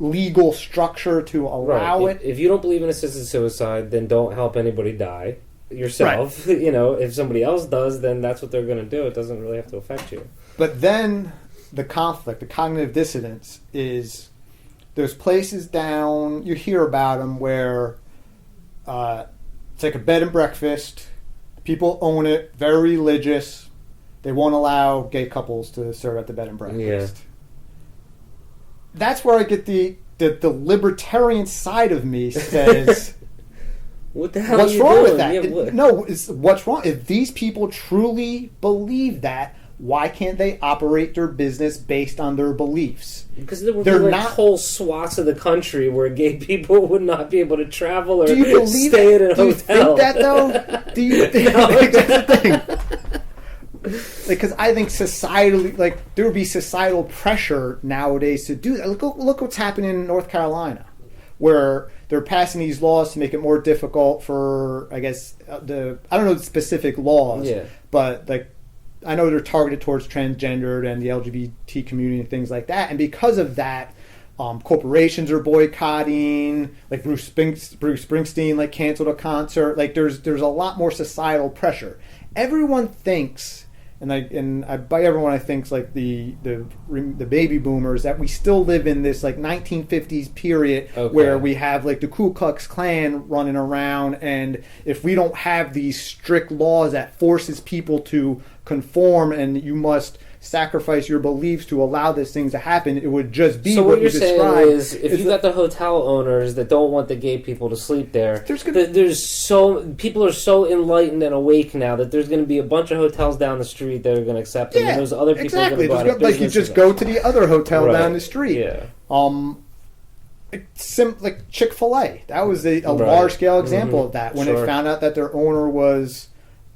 legal structure to allow it. If you don't believe in assisted suicide, then don't help anybody die yourself. You know, if somebody else does, then that's what they're going to do. It doesn't really have to affect you. But then the conflict, the cognitive dissonance, is there's places down, you hear about them, where it's like a bed and breakfast. People own it, very religious. They won't allow gay couples to serve at the bed and breakfast. Yeah. That's where I get the libertarian side of me says, what the hell what's are you wrong doing? with that? What's wrong? If these people truly believe that, why can't they operate their business based on their beliefs? Because there would be like whole swaths of the country where gay people would not be able to travel or stay at a hotel. Do you think that, though? Do you think that's the thing? Because I think societally, like, there would be societal pressure nowadays to do that. Look what's happening in North Carolina, where they're passing these laws to make it more difficult for, I guess, I don't know the specific laws, but like, I know they're targeted towards transgendered and the LGBT community and things like that. And because of that, corporations are boycotting. Like Bruce Springsteen, like, canceled a concert. Like, there's a lot more societal pressure. Everyone thinks, and by everyone I think like the baby boomers, that we still live in this like 1950s period where we have like the Ku Klux Klan running around, and if we don't have these strict laws that forces people to conform and you must sacrifice your beliefs to allow these things to happen. It would just be so what you're you saying described. is, if you got the hotel owners that don't want the gay people to sleep there, people are so enlightened and awake now that there's going to be a bunch of hotels down the street that are going to accept them, and those other people are going to go out of business. Like you just go to the other hotel down the street. Yeah. Like Chick-fil-A. That was a large-scale example of that. When they found out that their owner was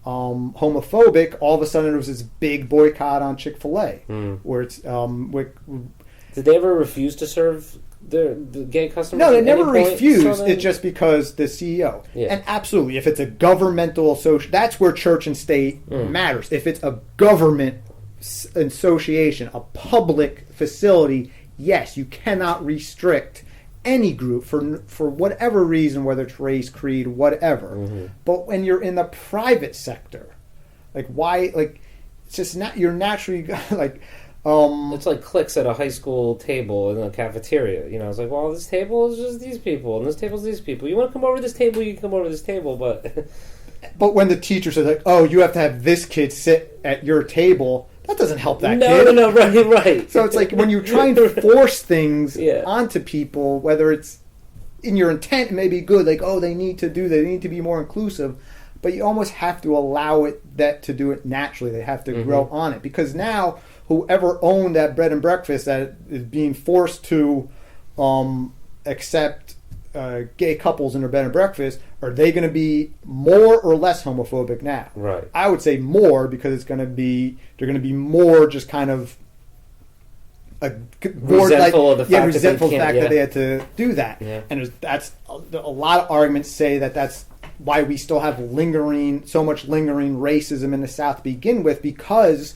homophobic, all of a sudden there was this big boycott on Chick-fil-A. Where it's did they ever refuse to serve the gay customers? No, they never refused. It's just because the CEO. Yeah. And absolutely, if it's a governmental association, that's where church and state matters. If it's a government association, a public facility, yes, you cannot restrict any group for whatever reason, whether it's race, creed, whatever. But when you're in the private sector, like why? Like it's just not. You're naturally like. It's like cliques at a high school table in a cafeteria. You know, it's like, well, this table is just these people, and this table's these people. You want to come over to this table, you can come over to this table, but. But when the teacher says like, "Oh, you have to have this kid sit at your table," that doesn't help that kid. No, right. So it's like when you try and force things onto people, whether it's in your intent, it may be good, like, oh, they need to be more inclusive, but you almost have to allow to do it naturally. They have to grow on it, because now whoever owned that bread and breakfast that is being forced to accept gay couples in their bed and breakfast, are they going to be more or less homophobic now? Right. I would say more, because they're going to be more just kind of resentful of the fact that they had to do that. Yeah. And that's a lot of arguments say that's why we still have so much lingering racism in the South to begin with, because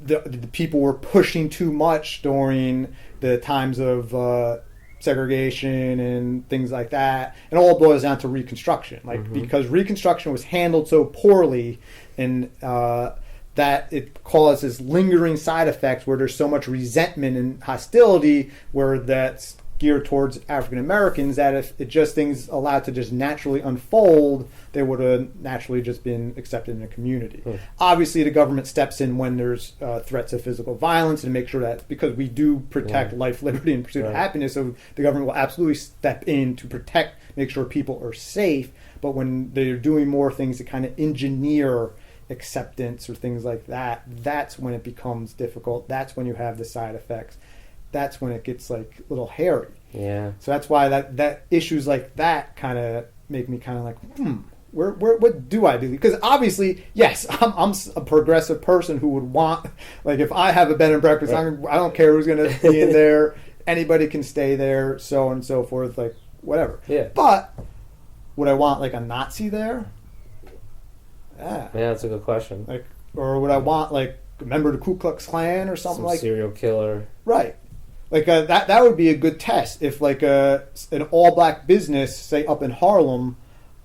the people were pushing too much during the times of segregation and things like that. It all boils down to Reconstruction, because Reconstruction was handled so poorly, and that it causes lingering side effects where there's so much resentment and hostility, where that's geared towards African Americans, that if it just things allowed to just naturally unfold, they would have naturally just been accepted in the community. Obviously, the government steps in when there's threats of physical violence, and make sure that, because we do protect life, liberty, and pursuit of happiness, so the government will absolutely step in to make sure people are safe. But when they're doing more things to kind of engineer acceptance or things like that, that's when it becomes difficult. That's when you have the side effects. That's when it gets like a little hairy. Yeah. So that's why that issues like that kind of make me kind of like, what do I believe? Because obviously, yes, I'm a progressive person who would want, like, if I have a bed and breakfast, I don't care who's going to be in there. Anybody can stay there, so on and so forth, like, whatever. Yeah. But would I want, like, a Nazi there? Yeah, that's a good question. Like, or would I want, like, a member of the Ku Klux Klan or something, like serial killer? Right. Like that would be a good test if, like, an all-black business, say up in Harlem,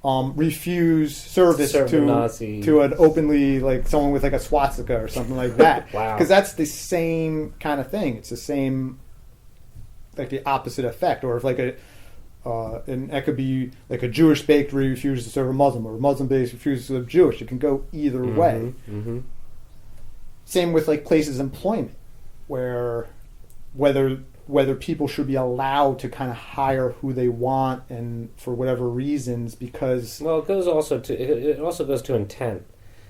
refused service to an openly, like, someone with like a swastika or something like that. Wow. Because that's the same kind of thing. It's the same, like, the opposite effect. Or if like and that could be like a Jewish bakery refuses to serve a Muslim, or a Muslim bakery refuses to serve Jewish. It can go either way. Same with, like, places of employment, where whether people should be allowed to kind of hire who they want and for whatever reasons, because it also goes to intent.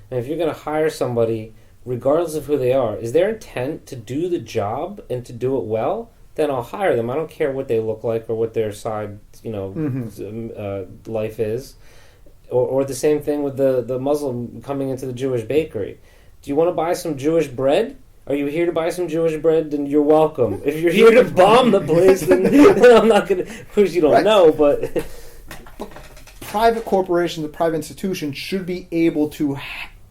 And if you're going to hire somebody, regardless of who they are, is their intent to do the job and to do it well, then I'll hire them. I don't care what they look like or what their side life is. Or the same thing with the Muslim coming into the Jewish bakery. Do you want to buy some Jewish bread? Are you here to buy some Jewish bread? Then you're welcome. If you're here to bomb the place, then I'm not going to... Of course, you don't know, but... Private corporations, the private institutions should be able to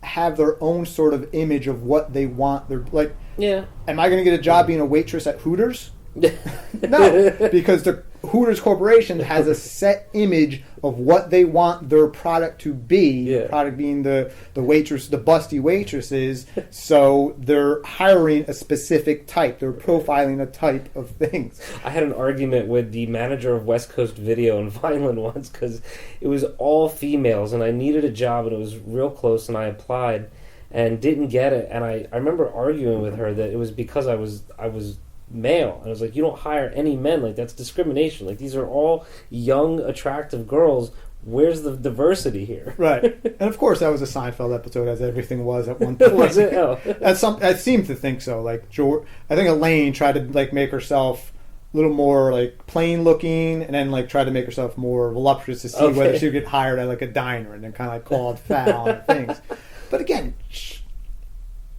have their own sort of image of what they want. They're like, am I going to get a job being a waitress at Hooters? No, because the Hooters Corporation has a set image of what they want their product to be. The product being the waitress, the busty waitresses. So they're hiring a specific type. They're profiling a type of things. I had an argument with the manager of West Coast Video in Vineland once, because it was all females, and I needed a job, and it was real close, and I applied. and didn't get it. And I remember arguing with her that it was because I was male. And I was like, you don't hire any men. Like, that's discrimination. Like, these are all young, attractive girls. Where's the diversity here? Right. And of course, that was a Seinfeld episode, as everything was at one point. Was it? Oh. I seem to think so. Like, I think Elaine tried to, like, make herself a little more, like, plain looking, and then, like, tried to make herself more voluptuous to see whether she would get hired at, like, a diner, and then kind of, like, called foul and things. But again,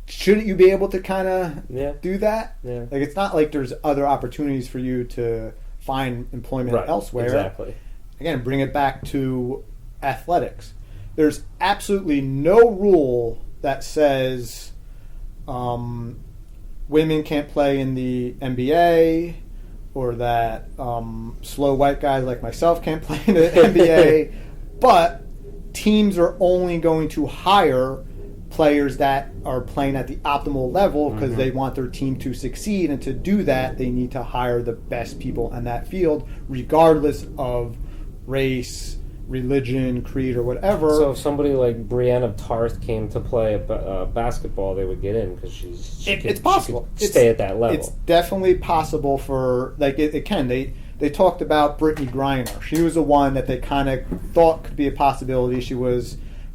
shouldn't you be able to kind of do that? Yeah. Like, it's not like there's other opportunities for you to find employment elsewhere. Exactly. Again, bring it back to athletics. There's absolutely no rule that says women can't play in the NBA, or that slow white guys like myself can't play in the NBA. But teams are only going to hire players that are playing at the optimal level because they want their team to succeed. And to do that, they need to hire the best people in that field, regardless of race, religion, creed, or whatever. So if somebody like Brienne of Tarth came to play basketball, they would get in because it's possible. She could stay at that level. It's definitely possible for, like, it can. They talked about Brittany Griner. She was the one that they kind of thought could be a possibility. She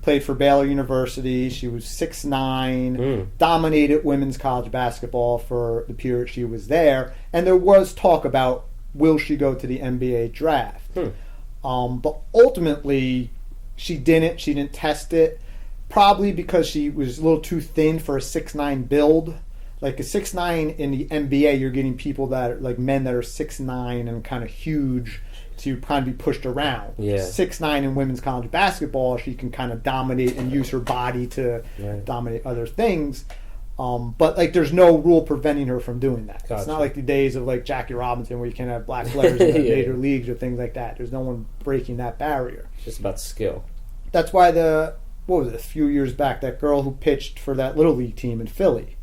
played for Baylor University. She was 6'9", dominated women's college basketball for the period she was there. And there was talk about, will she go to the NBA draft? But ultimately, she didn't. She didn't test it, probably because she was a little too thin for a 6'9" build. Like, a 6'9" in the NBA, you're getting people that are, like, men that are 6'9" and kind of huge, to kind of be pushed around. 6'9" in women's college basketball, she can kind of dominate and use her body to dominate other things. But, like, there's no rule preventing her from doing that. Gotcha. It's not like the days of, like, Jackie Robinson where you can't have black players in the major leagues or things like that. There's no one breaking that barrier. It's just about skill. That's why a few years back, that girl who pitched for that Little League team in Philly,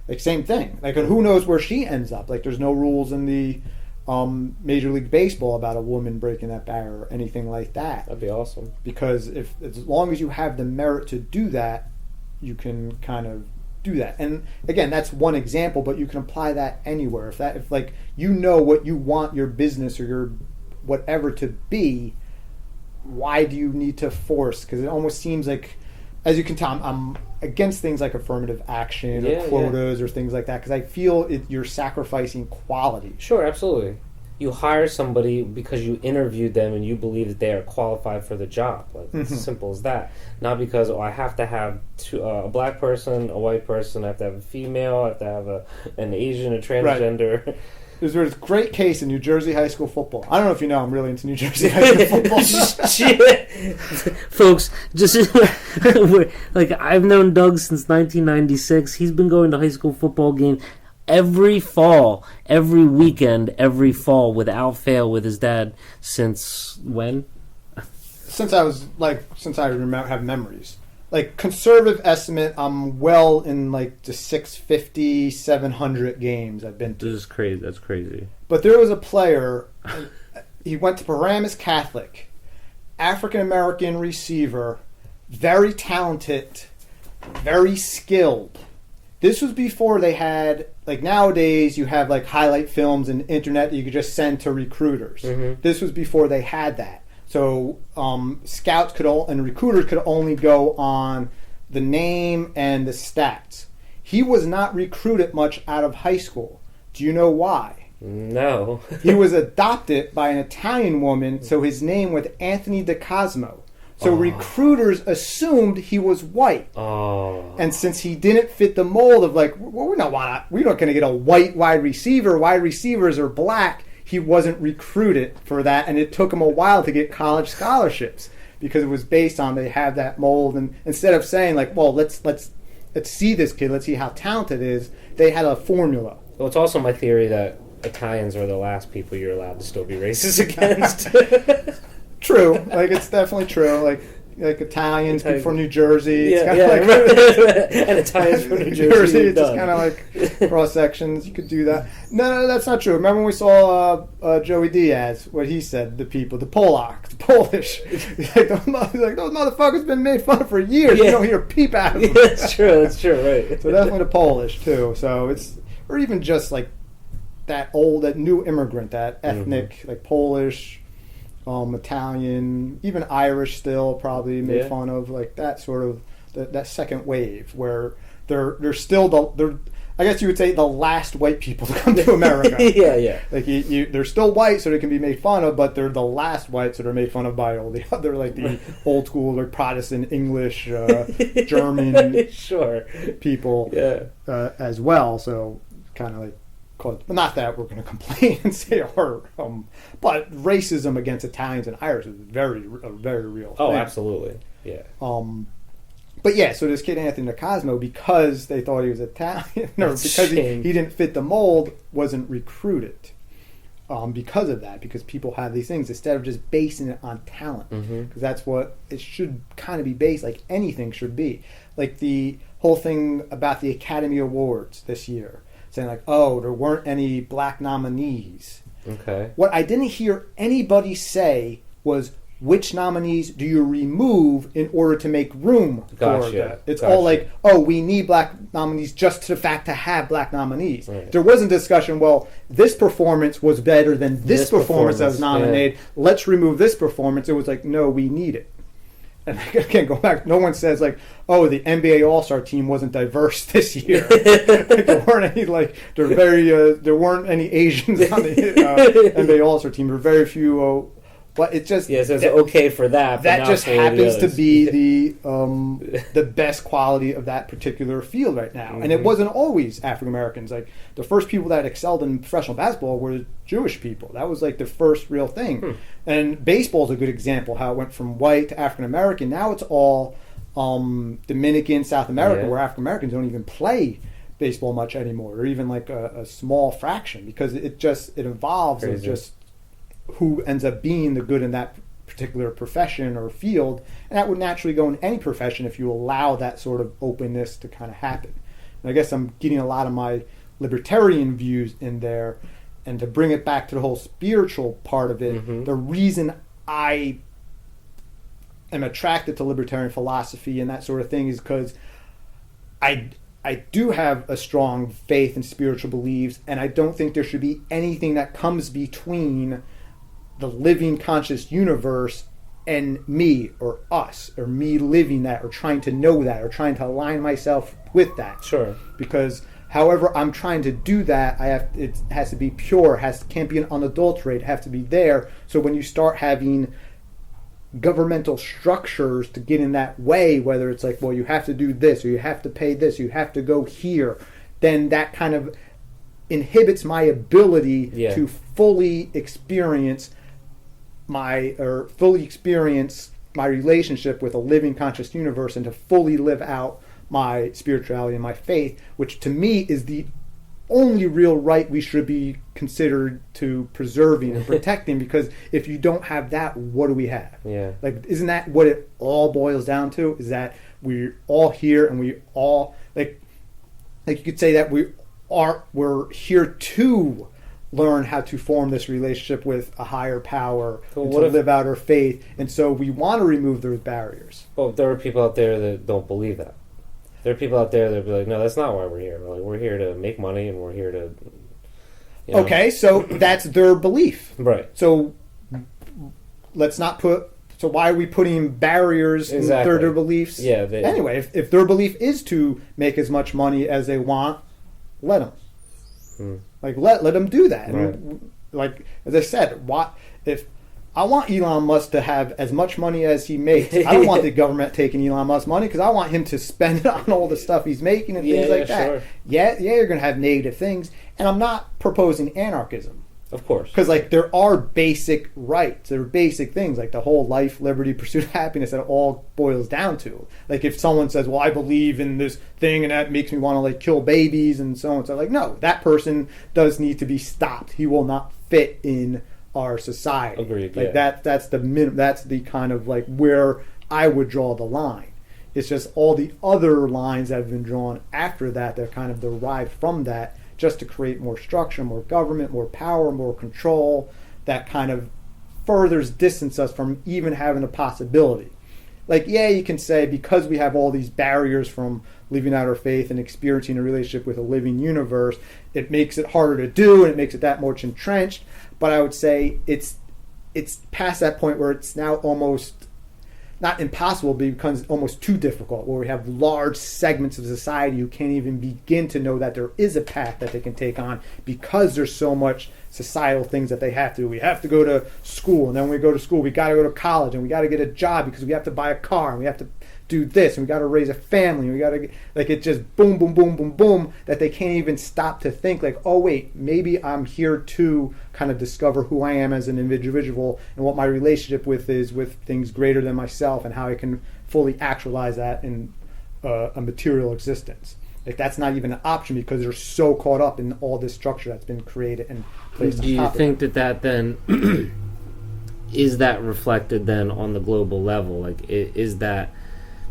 like, same thing. Like, and who knows where she ends up. Like, there's no rules in the Major League Baseball about a woman breaking that barrier or anything like that. That'd be awesome. Because as long as you have the merit to do that, you can kind of do that. And again, that's one example, but you can apply that anywhere. If like, you know what you want your business or your whatever to be, why do you need to force? Because it almost seems like, as you can tell, I'm against things like affirmative action or quotas or things like that, because I feel you're sacrificing quality. Sure, absolutely. You hire somebody because you interviewed them and you believe that they are qualified for the job. Like, it's as simple as that. Not because, I have to have a black person, a white person, I have to have a female, I have to have an Asian, a transgender. Right. There's a great case in New Jersey high school football. I don't know if you know, I'm really into New Jersey high school football. Folks, just like, I've known Doug since 1996. He's been going to high school football games every fall, every weekend, every fall, without fail, with his dad. Since when? Since I remember, have memories. Like, conservative estimate, I'm well in, like, the 650, 700 games I've been to. This is crazy. That's crazy. But there was a player, he went to Paramus Catholic, African-American receiver, very talented, very skilled. This was before they had, like, nowadays you have, like, highlight films and internet that you could just send to recruiters. This was before they had that. So scouts and recruiters could only go on the name and the stats. He was not recruited much out of high school. Do you know why? No. He was adopted by an Italian woman, so his name was Anthony DeCosmo. So recruiters assumed he was white. And since he didn't fit the mold of, like, well, we're not going to get a white wide receiver. Wide receivers are black. He wasn't recruited for that, and it took him a while to get college scholarships because it was based on they have that mold. And instead of saying, like, well, let's see this kid, let's see how talented it is, they had a formula. Well, it's also my theory that Italians are the last people you're allowed to still be racist against. True. Like, it's definitely true. Like, like Italians from New Jersey. Yeah, and Italians from New Jersey. It's just kind of like cross sections. You could do that. No, that's not true. Remember when we saw Joey Diaz? What he said? The people, the Polish. He's like, those motherfuckers been made fun of for years. You don't hear a peep out of them. Yeah, that's true. Right. So definitely the Polish too. So it's, or even just like that new immigrant, that ethnic, like Polish, Italian, even Irish still probably made fun of, like that sort of that second wave where they're still I guess you would say the last white people to come to America. Yeah. Like they're still white, so they can be made fun of, but they're the last whites that are made fun of by all the other, like the old school, like Protestant, English, German, people, as well. So kind of like. Not that we're going to complain and say, but racism against Italians and Irish is a very real thing. Oh, absolutely, yeah. But yeah, so this kid Anthony Cosmo, because they thought he was Italian, or because he didn't fit the mold, wasn't recruited. Because of that, because people have these things instead of just basing it on talent, because that's what it should kind of be based, like anything should be. Like the whole thing about the Academy Awards this year. Saying like, there weren't any black nominees. Okay. What I didn't hear anybody say was, which nominees do you remove in order to make room for that? It's all like, we need black nominees just to the fact to have black nominees. Right. There wasn't discussion, this performance was better than this performance that was nominated. Yeah. Let's remove this performance. It was like, no, we need it. And I can't go back. No one says like, the NBA All-Star team wasn't diverse this year. There weren't any there weren't any Asians on the NBA All-Star team. There were very few. But it just so it's okay for that. But that just happens to be the best quality of that particular field right now. And it wasn't always African Americans. Like the first people that excelled in professional basketball were Jewish people. That was like the first real thing. And baseball is a good example how it went from white to African American. Now it's all Dominican, South America, where African Americans don't even play baseball much anymore, or even like a small fraction, because it evolves of just who ends up being the good in that particular profession or field, and that would naturally go in any profession if you allow that sort of openness to kind of happen. And I guess I'm getting a lot of my libertarian views in there, and to bring it back to the whole spiritual part of it, the reason I am attracted to libertarian philosophy and that sort of thing is because I do have a strong faith in spiritual beliefs, and I don't think there should be anything that comes between the living conscious universe and me or us, or me living that, or trying to know that, or trying to align myself with that. Sure. Because however I'm trying to do that, it has to be pure, can't be an unadulterated, have to be there. So when you start having governmental structures to get in that way, whether it's like, you have to do this, or you have to pay this, you have to go here, then that kind of inhibits my ability to fully experience my relationship with a living conscious universe, and to fully live out my spirituality and my faith, which to me is the only real right we should be considered to preserving and protecting. Because if you don't have that, what do we have? Yeah. Like, isn't that what it all boils down to? Is that we're all here, and we all like you could say that we're here to learn how to form this relationship with a higher power, to live out our faith, and so we want to remove those barriers. Well, there are people out there that don't believe that. There are people out there that be like, no, that's not why we're here. We're here to make money, and we're here to... Okay, so that's their belief. Right. So let's not put... So why are we putting barriers in their beliefs? Yeah. Anyway, if their belief is to make as much money as they want, let them. Let them do that. Right. And, like, as I said, if I want Elon Musk to have as much money as he makes, I don't want the government taking Elon Musk's money, because I want him to spend it on all the stuff he's making and things like that. Sure. Yeah, you're going to have negative things, and I'm not proposing anarchism. Of course. Because, there are basic rights. There are basic things, like the whole life, liberty, pursuit of happiness, that it all boils down to. Like, if someone says, I believe in this thing, and that makes me want to, kill babies and so on. So, no, that person does need to be stopped. He will not fit in our society. Agreed, that's the kind of, where I would draw the line. It's just all the other lines that have been drawn after that that kind of derived from that, just to create more structure, more government, more power, more control, that kind of furthers distance us from even having a possibility. Like, yeah, you can say because we have all these barriers from living out our faith and experiencing a relationship with a living universe, it makes it harder to do and it makes it that much entrenched. But I would say it's past that point where it's now almost not impossible, but it becomes almost too difficult, where we have large segments of society who can't even begin to know that there is a path that they can take on because there's so much societal things that they have to do. We have to go to school, and then when we go to school, we got to go to college, and we got to get a job because we have to buy a car, and we have to do this, and we got to raise a family, and we got to, like, it's just boom, boom, boom, boom, boom, that they can't even stop to think, like, oh, wait, maybe I'm here to kind of discover who I am as an individual and what my relationship with is with things greater than myself and how I can fully actualize that in a material existence. Like, that's not even an option because they're so caught up in all this structure that's been created and placed on top of it. Do you think that then is that reflected then on the global level? Like, is that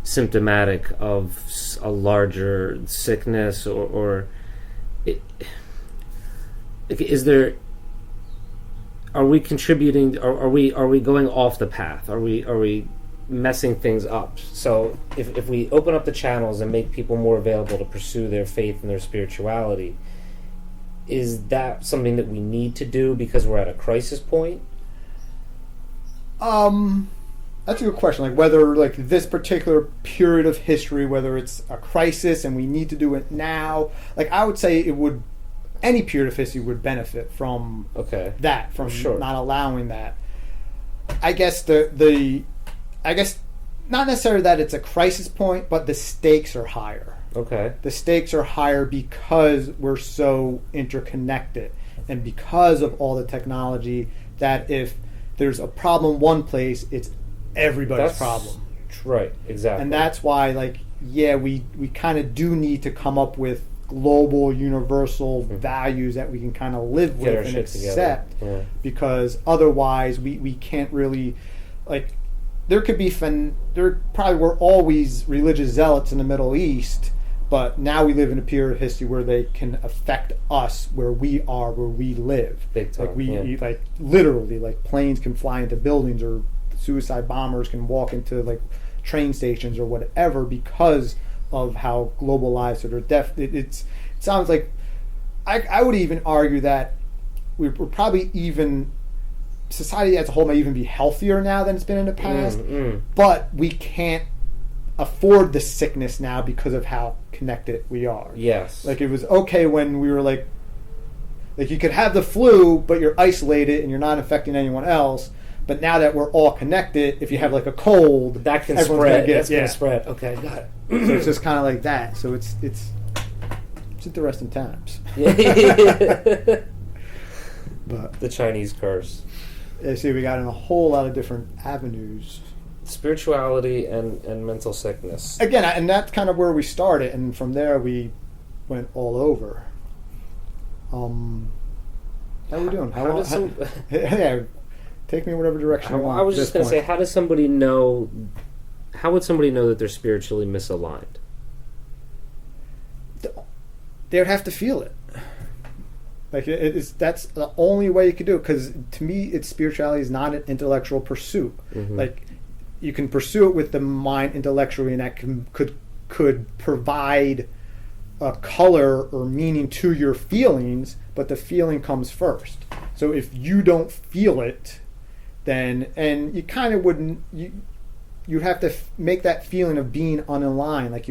symptomatic of a larger sickness, or is there? Are we contributing? Are we going off the path? Are we messing things up? So if we open up the channels and make people more available to pursue their faith and their spirituality, is that something that we need to do because we're at a crisis point? That's a good question. Like, whether, like, this particular period of history, whether it's a crisis and we need to do it now. Like, I would say it would, any period of history would benefit from that, from not allowing that. I guess I guess not necessarily that it's a crisis point, but the stakes are higher. Okay. The stakes are higher because we're so interconnected and because of all the technology, that if there's a problem one place, it's everybody's problem. Right, exactly. And that's why, like, yeah, we kind of do need to come up with global, universal values that we can kind of live with and accept, because otherwise we can't really, like, there probably were always religious zealots in the Middle East, but now we live in a period of history where they can affect us where we are, where we live. Big time. Like, like, literally, like, planes can fly into buildings, or suicide bombers can walk into, like, train stations or whatever because of how globalized it sounds like. I would even argue that we're probably even, society as a whole may even be healthier now than it's been in the past, but we can't afford the sickness now because of how connected we are. Yes. Like, it was okay when we were like you could have the flu, but you're isolated and you're not infecting anyone else. But now that we're all connected, if you have, like, a cold, that can spread. That's going to spread. Okay, got it. So it's just kind of like that. So it's interesting times. But the Chinese curse. See, we got in a whole lot of different avenues. Spirituality and mental sickness. Again, and that's kind of where we started, and from there we went all over. How are we doing? Yeah. Take me whatever direction you want. I was just going to say, how would somebody know that they're spiritually misaligned? They would have to feel it. Like, that's the only way you could do it, because to me, spirituality is not an intellectual pursuit. Like, you can pursue it with the mind intellectually, and that could provide a color or meaning to your feelings, but the feeling comes first. So if you don't feel it, then, and you kind of wouldn't, you have to make that feeling of being unaligned, like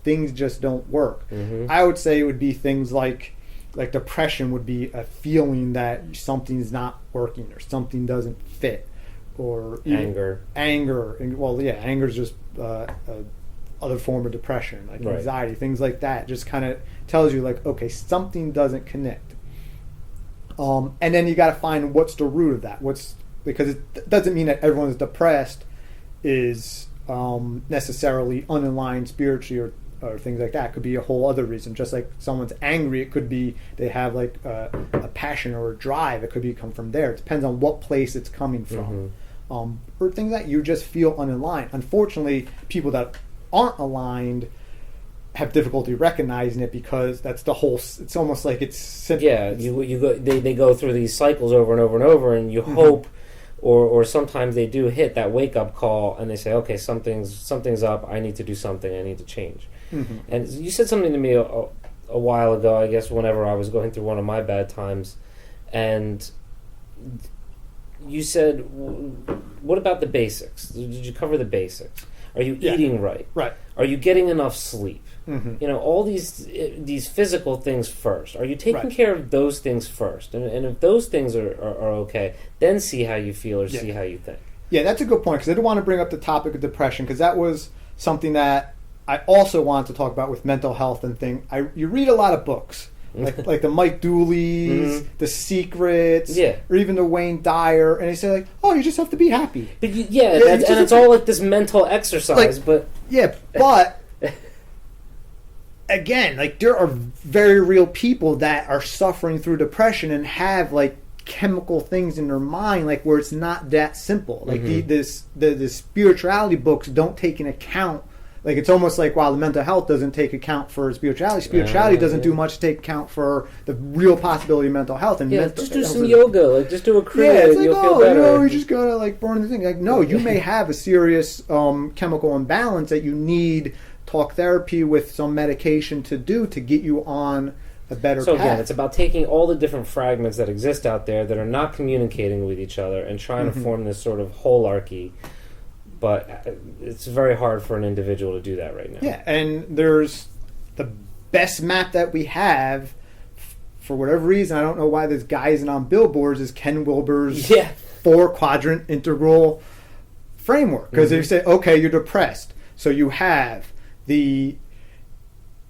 things just don't work. I would say it would be things like depression would be a feeling that something's not working or something doesn't fit, or anger. Well, yeah, anger is just other form of depression, like anxiety, things like that. Just kind of tells you, like, okay, something doesn't connect. And then you got to find what's the root of that. Because it doesn't mean that everyone who's depressed is necessarily unaligned spiritually or things like that. It could be a whole other reason. Just like someone's angry, it could be they have, like, a passion or a drive. It could come from there. It depends on what place it's coming from. or things that you just feel unaligned. Unfortunately, people that aren't aligned have difficulty recognizing it, because that's the whole. It's almost like it's simple. Yeah, you go. They go through these cycles over and over and over, and you hope, or sometimes they do hit that wake up call, and they say, okay, something's up. I need to do something. I need to change. And you said something to me a while ago, I guess, whenever I was going through one of my bad times, and you said, what about the basics? Did you cover the basics? Are you eating right? Right. Are you getting enough sleep? You know, all these physical things first. Are you taking care of those things first? And if those things are okay, then see how you feel or see how you think. Yeah, that's a good point, because I did want to bring up the topic of depression, because that was something that I also wanted to talk about with mental health and thing. You read a lot of books, like the Mike Dooley's, The Secrets, or even the Wayne Dyer, and they say like, "Oh, you just have to be happy." But it's all like this mental exercise. But again, like there are very real people that are suffering through depression and have like chemical things in their mind, like where it's not that simple. Like the spirituality books don't take into account. Like it's almost like while the mental health doesn't take account for spirituality doesn't do much to take account for the real possibility of mental health. And just do some yoga, like just do a kriya, it's like, you'll feel better. You just gotta like burn the thing. Like no, you may have a serious chemical imbalance that you need talk therapy with some medication to get you on a better path. So again, it's about taking all the different fragments that exist out there that are not communicating with each other and trying to form this sort of holarchy. But it's very hard for an individual to do that right now. Yeah, and there's the best map that we have, for whatever reason, I don't know why this guy isn't on billboards, is Ken Wilber's 4-quadrant integral framework. Because they say, okay, you're depressed. So you have the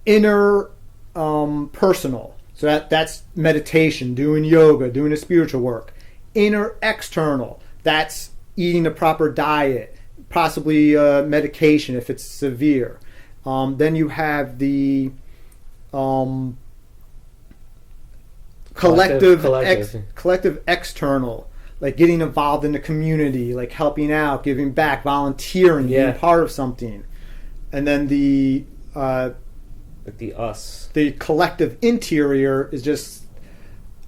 inner personal. So that's meditation, doing yoga, doing the spiritual work. Inner external, that's eating the proper diet, possibly medication if it's severe. Then you have the collective external, like getting involved in the community, like helping out, giving back, volunteering, being part of something. And then the collective interior is just,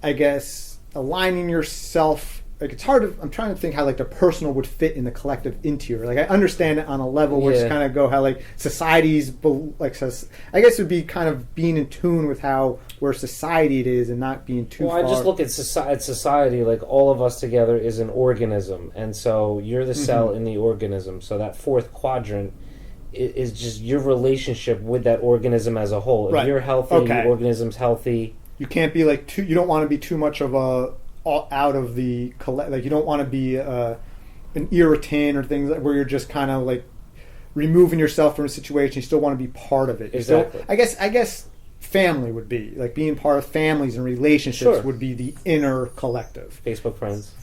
I guess, aligning yourself. Like it's hard to, I'm trying to think how like the personal would fit in the collective interior. Like I understand it on a level where it's kind of go how like societies, like I guess it would be kind of being in tune with where society it is and not being too far. I just look at society, like all of us together is an organism, and so you're the cell in the organism. So that 4th quadrant is just your relationship with that organism as a whole. If you're healthy, the organism's healthy. You can't be like you don't want to be too much of a out of the like you don't want to be an irritant or things like where you're just kind of like removing yourself from a situation. You still want to be part of it. Exactly. I guess family would be like being part of families and relationships would be the inner collective. Facebook friends.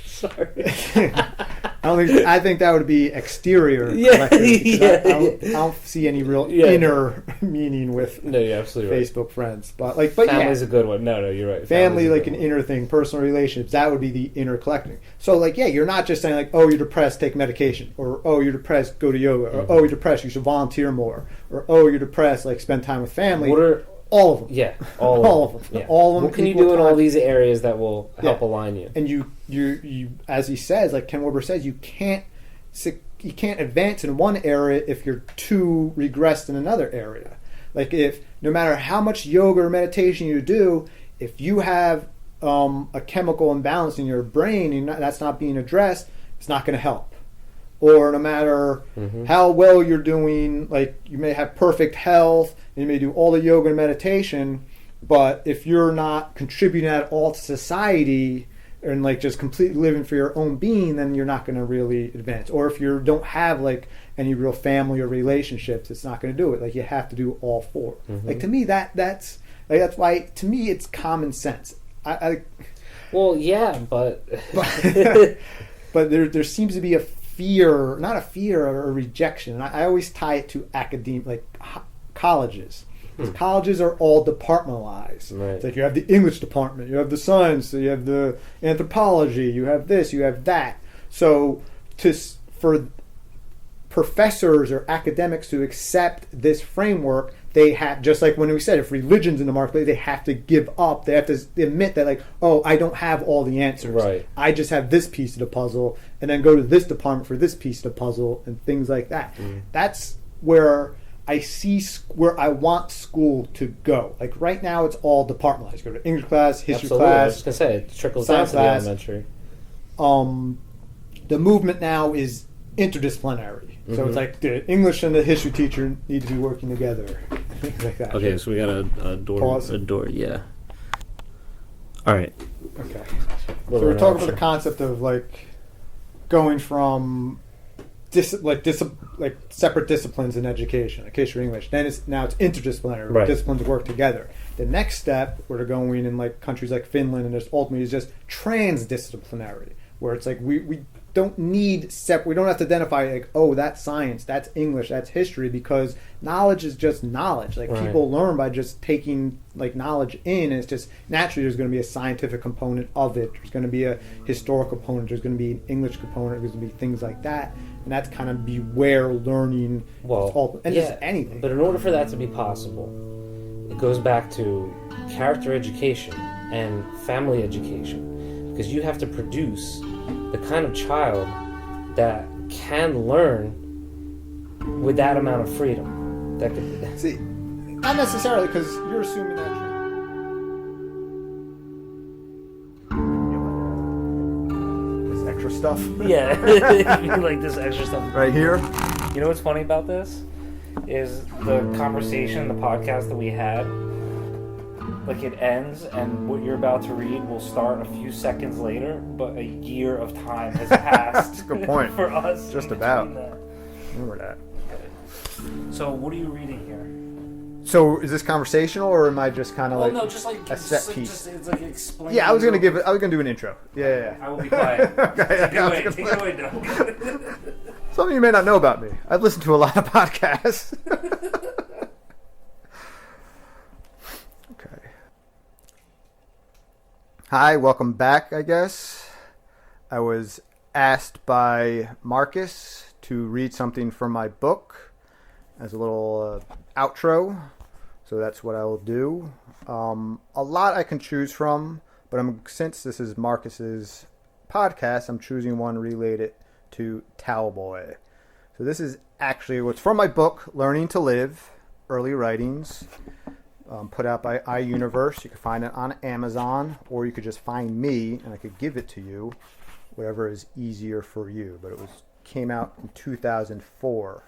Sorry. I think that would be exterior. I don't see any real inner meaning with absolutely Facebook right. friends. But family's a good one. No, you're right. Family, like an inner thing, personal relationships. That would be the inner collecting. So, you're not just saying oh, you're depressed, take medication, or oh, you're depressed, go to yoga, or oh, you're depressed, you should volunteer more, or oh, you're depressed, spend time with family. What are all of them? Yeah, all of them. Yeah. All of them. What can you do in all these areas that will help align you? And you, as he says, like Ken Wilber says, you can't advance in one area if you're too regressed in another area. Like if no matter how much yoga or meditation you do, if you have a chemical imbalance in your brain and that's not being addressed, it's not going to help. Or no matter how well you're doing, like you may have perfect health and you may do all the yoga and meditation, but if you're not contributing at all to society and just completely living for your own being, then you're not going to really advance. Or if you don't have any real family or relationships, it's not going to do it. You have to do all 4. To me, that's why to me it's common sense. But there seems to be a fear, not a fear or a rejection. And I always tie it to academic, colleges. Because colleges are all departmentalized. Right. It's like you have the English department, you have the science, you have the anthropology, you have this, you have that. So for professors or academics to accept this framework, they have, just like when we said, if religion's in the marketplace, they have to give up. They have to admit that, like, oh, I don't have all the answers. Right. I just have this piece of the puzzle, and then go to this department for this piece of the puzzle, and things like that. That's where I see where I want school to go. Like right now, it's all departmentalized. Go to English class, history Absolutely. I was class. just gonna say it trickles down to the class. elementary. The movement now is interdisciplinary. So it's like the English and the history teacher need to be working together. Things like that. Okay, so we got a door. Pause. A door, yeah. All right. Okay. So we're talking about the concept of like going from separate disciplines in education, like history, English. Then it's interdisciplinary. Right. Disciplines work together. The next step, where they're going in like countries like Finland, and just ultimately is just transdisciplinary, where it's like we don't need we don't have to identify like, oh, that's science, that's English, that's history, because knowledge is just knowledge. Like people learn by just taking like knowledge in, and it's just naturally there's going to be a scientific component of it. There's going to be a historical component. There's going to be an English component. There's going to be things like that, and that's kind of be where learning. Just anything. But in order for that to be possible, it goes back to character education and family education, because you have to produce the kind of child that can learn with that amount of freedom. That could see, not necessarily, because you're assuming that. This extra stuff. Yeah, like this extra stuff right here. You know what's funny about this is the conversation, the podcast that we had. Like it ends, and what you're about to read will start a few seconds later, but a year of time has passed. That's a good point. For us. Just about. That. Remember that. Okay. So, what are you reading here? So, is this conversational, or am I just kind of no, just like a set piece? It's like explaining. Yeah, I was gonna do an intro. Yeah. I will be quiet. Okay, Take it away, Doug. Something you may not know about me. I've listened to a lot of podcasts. Hi, welcome back, I guess. I was asked by Marcus to read something from my book as a little outro, so that's what I will do. A lot I can choose from, but since this is Marcus's podcast, I'm choosing one related to Towelboy. So this is actually what's from my book, Learning to Live, Early Writings. Put out by iUniverse. You can find it on Amazon, or you could just find me and I could give it to you, whatever is easier for you. But it came out in 2004.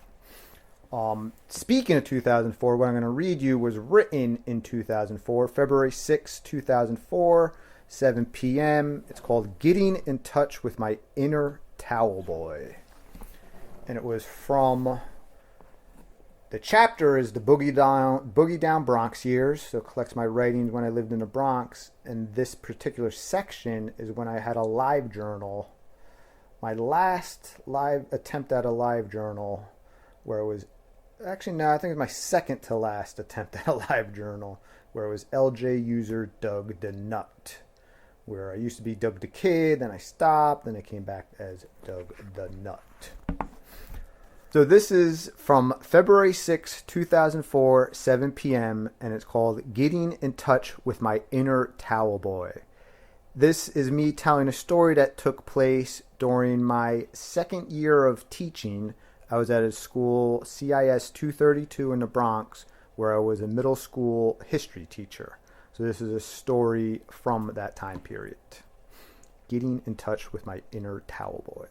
Speaking of 2004, what I'm going to read you was written in 2004, February 6, 2004, 7 p.m. It's called Getting in Touch with My Inner Towelboy. And it was from... The chapter is the Boogie Down Bronx years, so it collects my writings when I lived in the Bronx. And this particular section is when I had a live journal. My last live attempt at a live journal, where it was... Actually, no, I think it was my second to last attempt at a live journal, where it was LJ user Doug the Nut. Where I used to be Doug the Kid, then I stopped, then I came back as Doug the Nut. So this is from February 6, 2004, 7 p.m., and it's called Getting in Touch with My Inner Towelboy. This is me telling a story that took place during my second year of teaching. I was at a school, CIS 232 in the Bronx, where I was a middle school history teacher. So this is a story from that time period. Getting in touch with my inner Towelboy.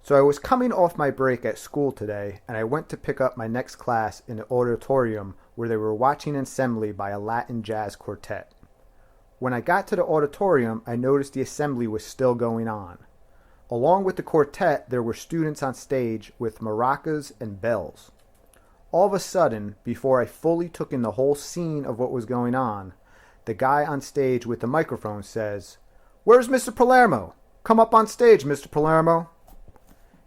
So I was coming off my break at school today, and I went to pick up my next class in the auditorium where they were watching an assembly by a Latin jazz quartet. When I got to the auditorium, I noticed the assembly was still going on. Along with the quartet, there were students on stage with maracas and bells. All of a sudden, before I fully took in the whole scene of what was going on, the guy on stage with the microphone says, "Where's Mr. Palermo? Come up on stage, Mr. Palermo."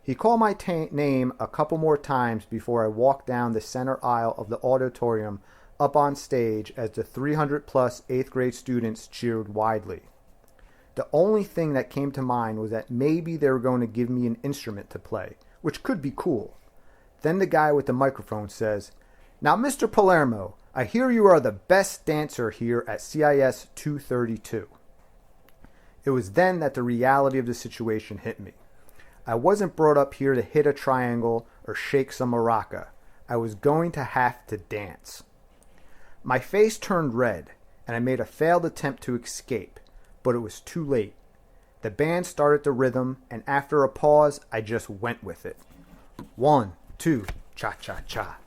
He called my name a couple more times before I walked down the center aisle of the auditorium up on stage as the 300 plus 8th grade students cheered widely. The only thing that came to mind was that maybe they were going to give me an instrument to play, which could be cool. Then the guy with the microphone says, "Now, Mr. Palermo, I hear you are the best dancer here at CIS 232. It was then that the reality of the situation hit me. I wasn't brought up here to hit a triangle or shake some maraca. I was going to have to dance. My face turned red, and I made a failed attempt to escape, but it was too late. The band started the rhythm, and after a pause, I just went with it. 1, 2, cha-cha-cha.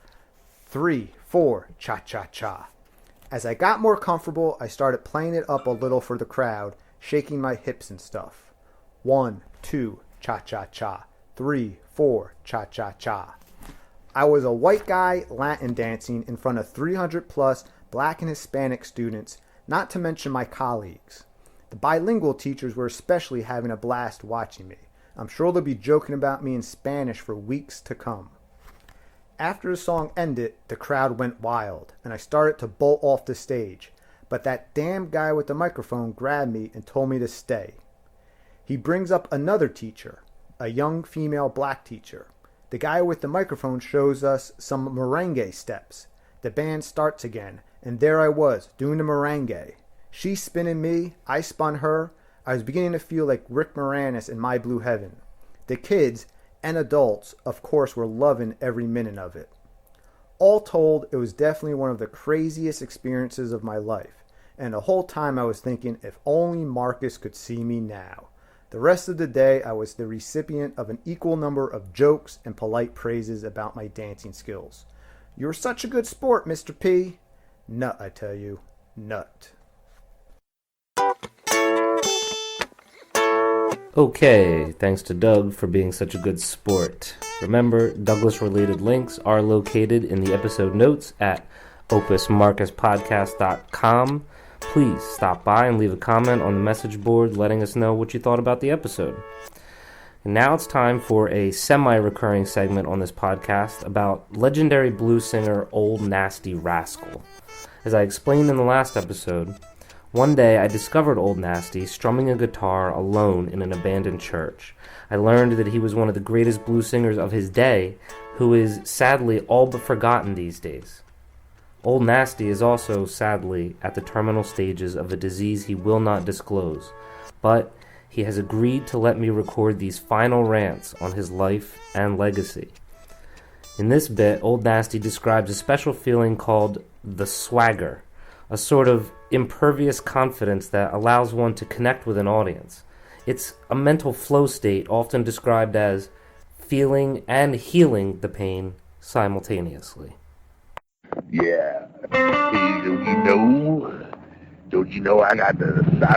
3, 4, cha-cha-cha. As I got more comfortable, I started playing it up a little for the crowd, shaking my hips and stuff. 1, 2, cha-cha-cha. 3, 4, cha-cha-cha. I was a white guy Latin dancing in front of 300 plus black and Hispanic students, not to mention my colleagues. The bilingual teachers were especially having a blast watching me. I'm sure they'll be joking about me in Spanish for weeks to come. After the song ended, the crowd went wild, and I started to bolt off the stage, but that damn guy with the microphone grabbed me and told me to stay. He brings up another teacher, a young female black teacher. The guy with the microphone shows us some merengue steps. The band starts again, and there I was, doing the merengue. She spinning me, I spun her. I was beginning to feel like Rick Moranis in My Blue Heaven. The kids and adults, of course, were loving every minute of it. All told, it was definitely one of the craziest experiences of my life, and the whole time I was thinking, if only Marcus could see me now. The rest of the day, I was the recipient of an equal number of jokes and polite praises about my dancing skills. "You're such a good sport, Mr. P." Nut, I tell you. Nut. Okay, thanks to Doug for being such a good sport. Remember, Douglas-related links are located in the episode notes at opusmarcuspodcast.com. Please stop by and leave a comment on the message board letting us know what you thought about the episode. And now it's time for a semi-recurring segment on this podcast about legendary blues singer Ol Nasty Rascal. As I explained in the last episode, one day I discovered Ol Nasty strumming a guitar alone in an abandoned church. I learned that he was one of the greatest blues singers of his day, who is sadly all but forgotten these days. Ol Nasty is also, sadly, at the terminal stages of a disease he will not disclose, but he has agreed to let me record these final rants on his life and legacy. In this bit, Ol Nasty describes a special feeling called the swagger, a sort of impervious confidence that allows one to connect with an audience. It's a mental flow state often described as feeling and healing the pain simultaneously. Yeah. Hey, don't you know I'm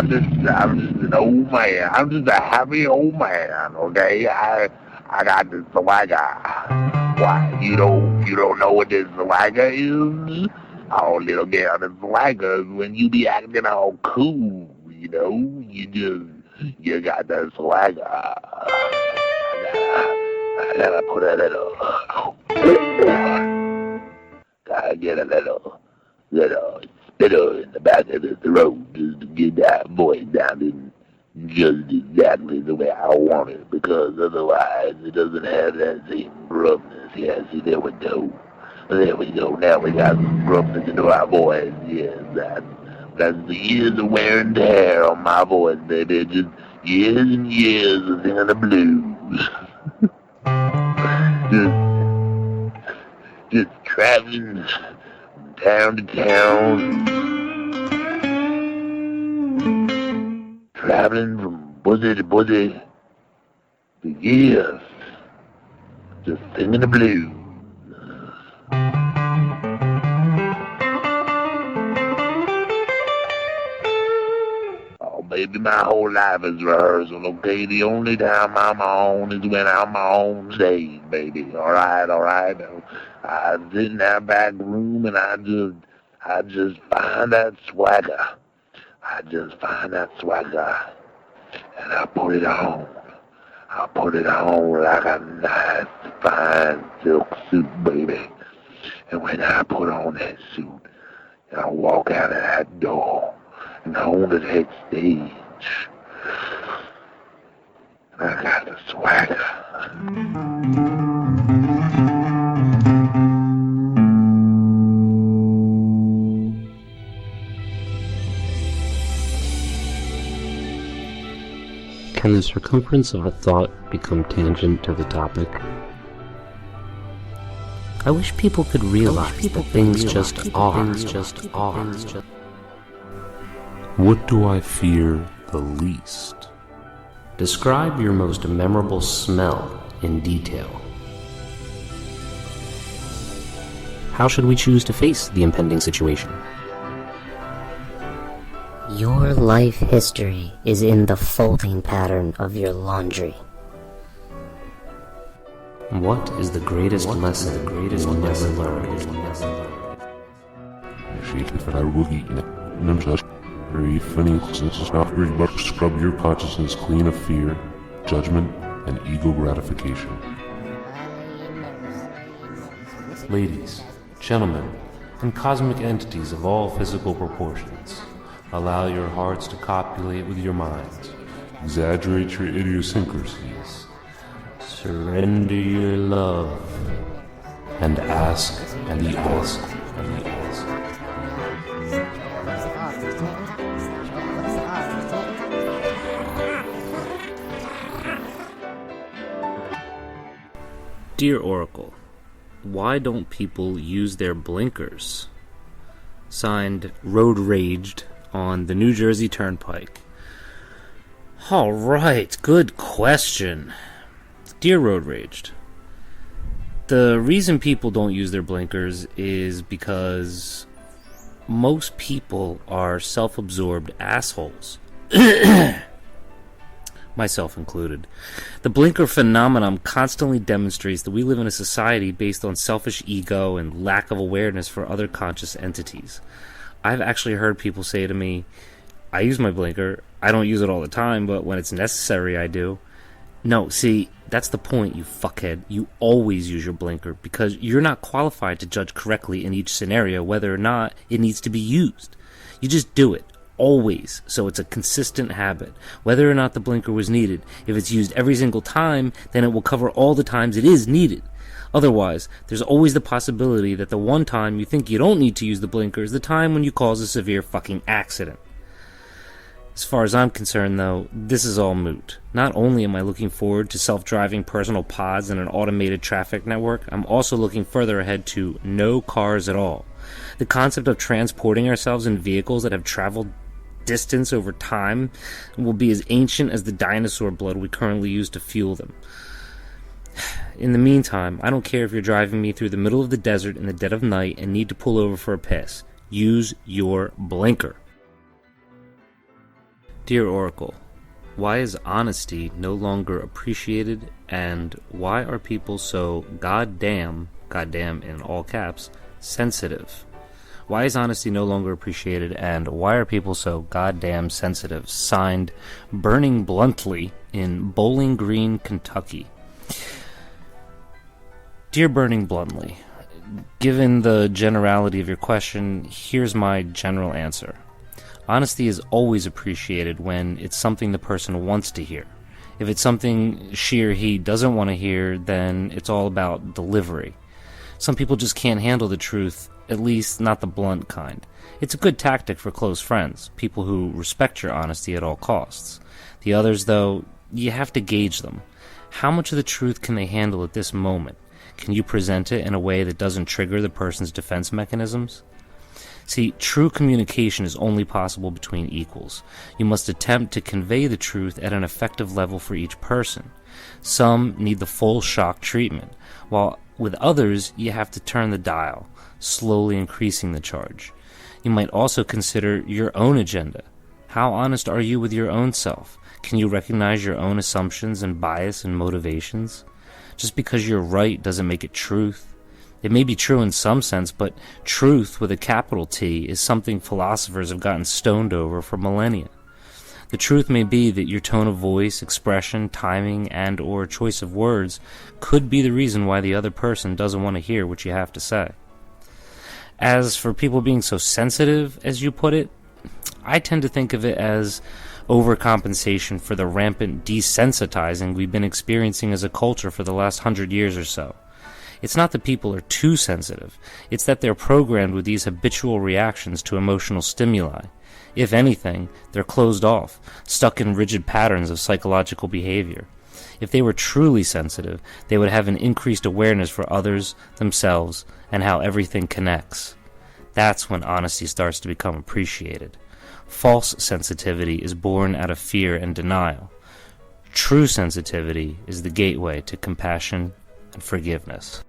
just an old man. I'm just a happy old man, okay? I got the swagger. Why, you don't know what this swagger is? Oh, little girl, the swagger is when you be acting all cool, you know? You got the swagger. I gotta put a little... I get a little spitter in the back of the throat just to get that voice down in just exactly the way I want it, because otherwise it doesn't have that same gruffness. Yeah, see, there we go. Now we got some gruffness into our voice. Yes, that's the years of wear and tear on my voice, baby. Just years and years of singing the blues. Just traveling from town to town, traveling from buzzy to buzzy for years, just singing the blues. Oh, baby, my whole life is rehearsal, okay? The only time I'm on is when I'm on stage, baby. All right. I sit in that back room and I just find that swagger. I just find that swagger and I put it on. I put it on like a nice fine silk suit, baby. And when I put on that suit, and I walk out of that door and onto that stage. And I got the swagger. Can the circumference of a thought become tangent to the topic? I wish people could realize that things just are. What do I fear the least? Describe your most memorable smell in detail. How should we choose to face the impending situation? Your life history is in the folding pattern of your laundry. What is the greatest lesson never learned? Very funny since it's not very much scrub your consciousness clean of fear, judgment, and ego gratification. Ladies, gentlemen, and cosmic entities of all physical proportions, allow your hearts to copulate with your minds. Exaggerate your idiosyncrasies. Surrender your love. And ask and be asked and be asked. Dear Oracle, why don't people use their blinkers? Signed, Road Raged on the New Jersey Turnpike. Alright, good question. Dear Road Raged, the reason people don't use their blinkers is because most people are self-absorbed assholes. Myself included. The blinker phenomenon constantly demonstrates that we live in a society based on selfish ego and lack of awareness for other conscious entities. I've actually heard people say to me, I use my blinker, I don't use it all the time, but when it's necessary I do. No, see, that's the point, you fuckhead. You always use your blinker because you're not qualified to judge correctly in each scenario whether or not it needs to be used. You just do it. Always, so it's a consistent habit, whether or not the blinker was needed. If it's used every single time, then it will cover all the times it is needed. Otherwise, there's always the possibility that the one time you think you don't need to use the blinker is the time when you cause a severe fucking accident. As far as I'm concerned, though, this is all moot. Not only am I looking forward to self-driving personal pods and an automated traffic network, I'm also looking further ahead to no cars at all. The concept of transporting ourselves in vehicles that have traveled distance over time will be as ancient as the dinosaur blood we currently use to fuel them. In the meantime, I don't care if you're driving me through the middle of the desert in the dead of night and need to pull over for a piss. Use your blinker. Dear Oracle, why is honesty no longer appreciated, and why are people so goddamn in all caps, sensitive? Why is honesty no longer appreciated, and why are people so goddamn sensitive? Signed, Burning Bluntly in Bowling Green, Kentucky. Dear Burning Bluntly, given the generality of your question, here's my general answer. Honesty is always appreciated when it's something the person wants to hear. If it's something she or he doesn't want to hear, then it's all about delivery. Some people just can't handle the truth, at least not the blunt kind. It's a good tactic for close friends, people who respect your honesty at all costs. The others, though, you have to gauge them. How much of the truth can they handle at this moment? Can you present it in a way that doesn't trigger the person's defense mechanisms? See, true communication is only possible between equals. You must attempt to convey the truth at an effective level for each person. Some need the full shock treatment, while with others you have to turn the dial, slowly increasing the charge. You might also consider your own agenda. How honest are you with your own self? Can you recognize your own assumptions and bias and motivations? Just because you're right doesn't make it truth. It may be true in some sense, but truth with a capital T is something philosophers have gotten stoned over for millennia. The truth may be that your tone of voice, expression, timing, and or choice of words could be the reason why the other person doesn't want to hear what you have to say. As for people being so sensitive, as you put it, I tend to think of it as overcompensation for the rampant desensitizing we've been experiencing as a culture for the last 100 years or so. It's not that people are too sensitive, it's that they're programmed with these habitual reactions to emotional stimuli. If anything, they're closed off, stuck in rigid patterns of psychological behavior. If they were truly sensitive, they would have an increased awareness for others, themselves, and how everything connects. That's when honesty starts to become appreciated. False sensitivity is born out of fear and denial. True sensitivity is the gateway to compassion and forgiveness.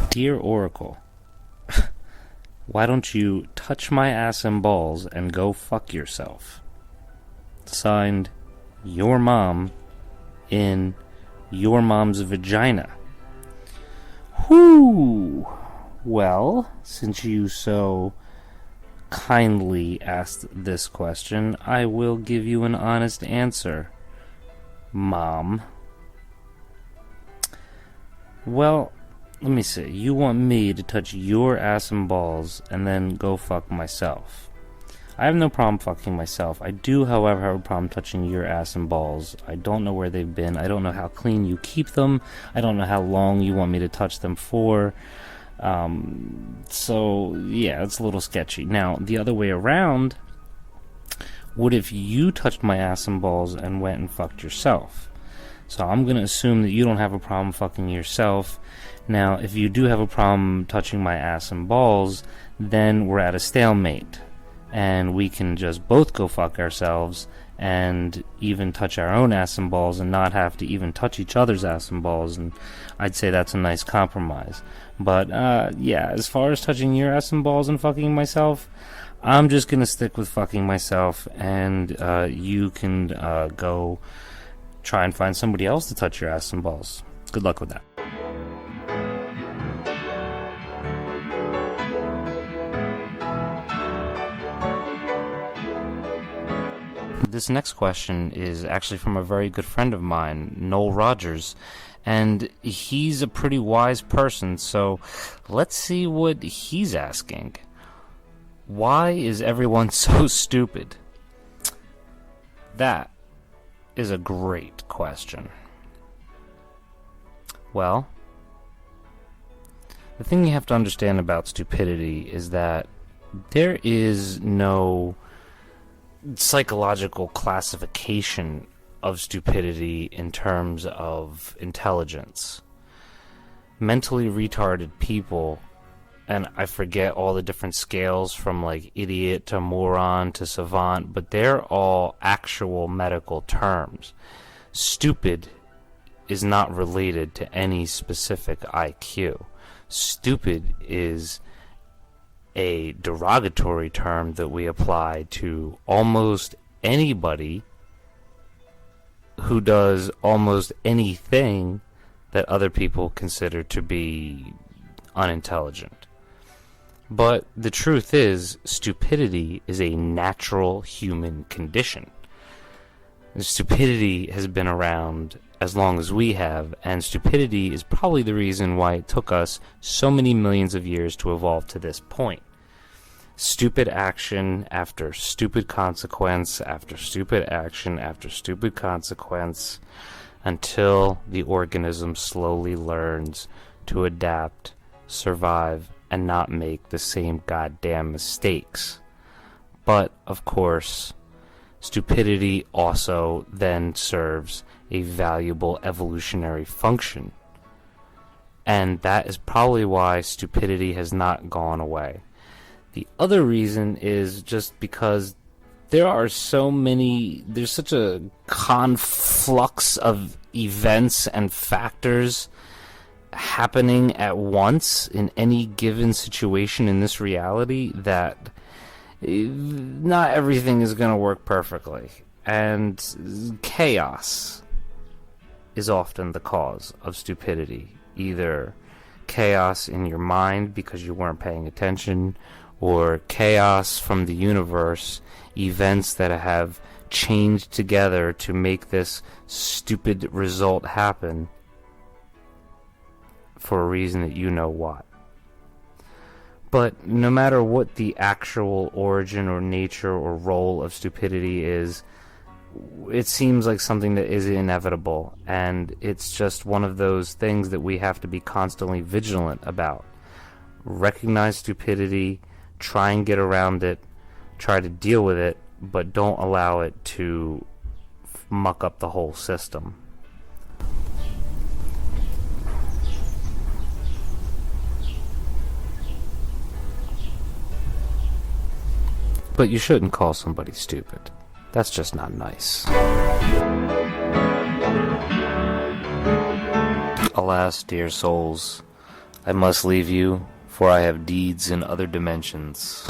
Dear Oracle, why don't you touch my ass and balls and go fuck yourself? Signed, your mom in your mom's vagina. Whoo! Well, since you so kindly asked this question, I will give you an honest answer, Mom. Well, let me see. You want me to touch your ass and balls and then go fuck myself. I have no problem fucking myself. I do, however, have a problem touching your ass and balls. I don't know where they've been. I don't know how clean you keep them. I don't know how long you want me to touch them for. So, yeah, it's a little sketchy. Now, the other way around, what if you touched my ass and balls and went and fucked yourself? So I'm going to assume that you don't have a problem fucking yourself. Now, if you do have a problem touching my ass and balls, then we're at a stalemate. And we can just both go fuck ourselves and even touch our own ass and balls and not have to even touch each other's ass and balls. And I'd say that's a nice compromise. But, yeah, as far as touching your ass and balls and fucking myself, I'm just going to stick with fucking myself. And you can go try and find somebody else to touch your ass and balls. Good luck with that. This next question is actually from a very good friend of mine, Noel Rogers, and he's a pretty wise person, so let's see what he's asking. Why is everyone so stupid? That is a great question. Well, the thing you have to understand about stupidity is that there is no psychological classification of stupidity in terms of intelligence. Mentally retarded people, and I forget all the different scales from like idiot to moron to savant, but they're all actual medical terms. Stupid is not related to any specific IQ. Stupid is a derogatory term that we apply to almost anybody who does almost anything that other people consider to be unintelligent. But the truth is, stupidity is a natural human condition. Stupidity has been around as long as we have, and stupidity is probably the reason why it took us so many millions of years to evolve to this point. Stupid action after stupid consequence after stupid action after stupid consequence until the organism slowly learns to adapt, survive, and not make the same goddamn mistakes. But, of course, stupidity also then serves a valuable evolutionary function. And that is probably why stupidity has not gone away. The other reason is just because there's such a conflux of events and factors happening at once in any given situation in this reality that not everything is going to work perfectly. And chaos is often the cause of stupidity. Either chaos in your mind because you weren't paying attention, or chaos from the universe, events that have changed together to make this stupid result happen for a reason that you know what. But no matter what the actual origin or nature or role of stupidity is, it seems like something that is inevitable, and it's just one of those things that we have to be constantly vigilant about. Recognize stupidity, try and get around it, try to deal with it, but don't allow it to muck up the whole system. But you shouldn't call somebody stupid. That's just not nice. Alas, dear souls, I must leave you, for I have deeds in other dimensions.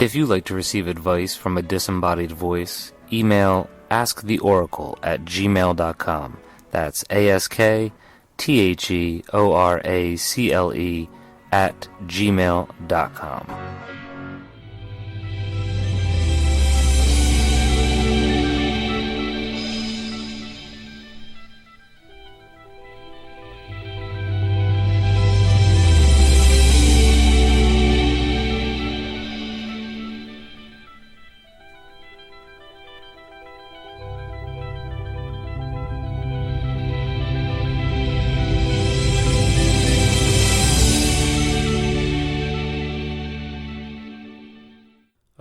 If you'd like to receive advice from a disembodied voice, email asktheoracle@gmail.com. That's asktheoracle@gmail.com.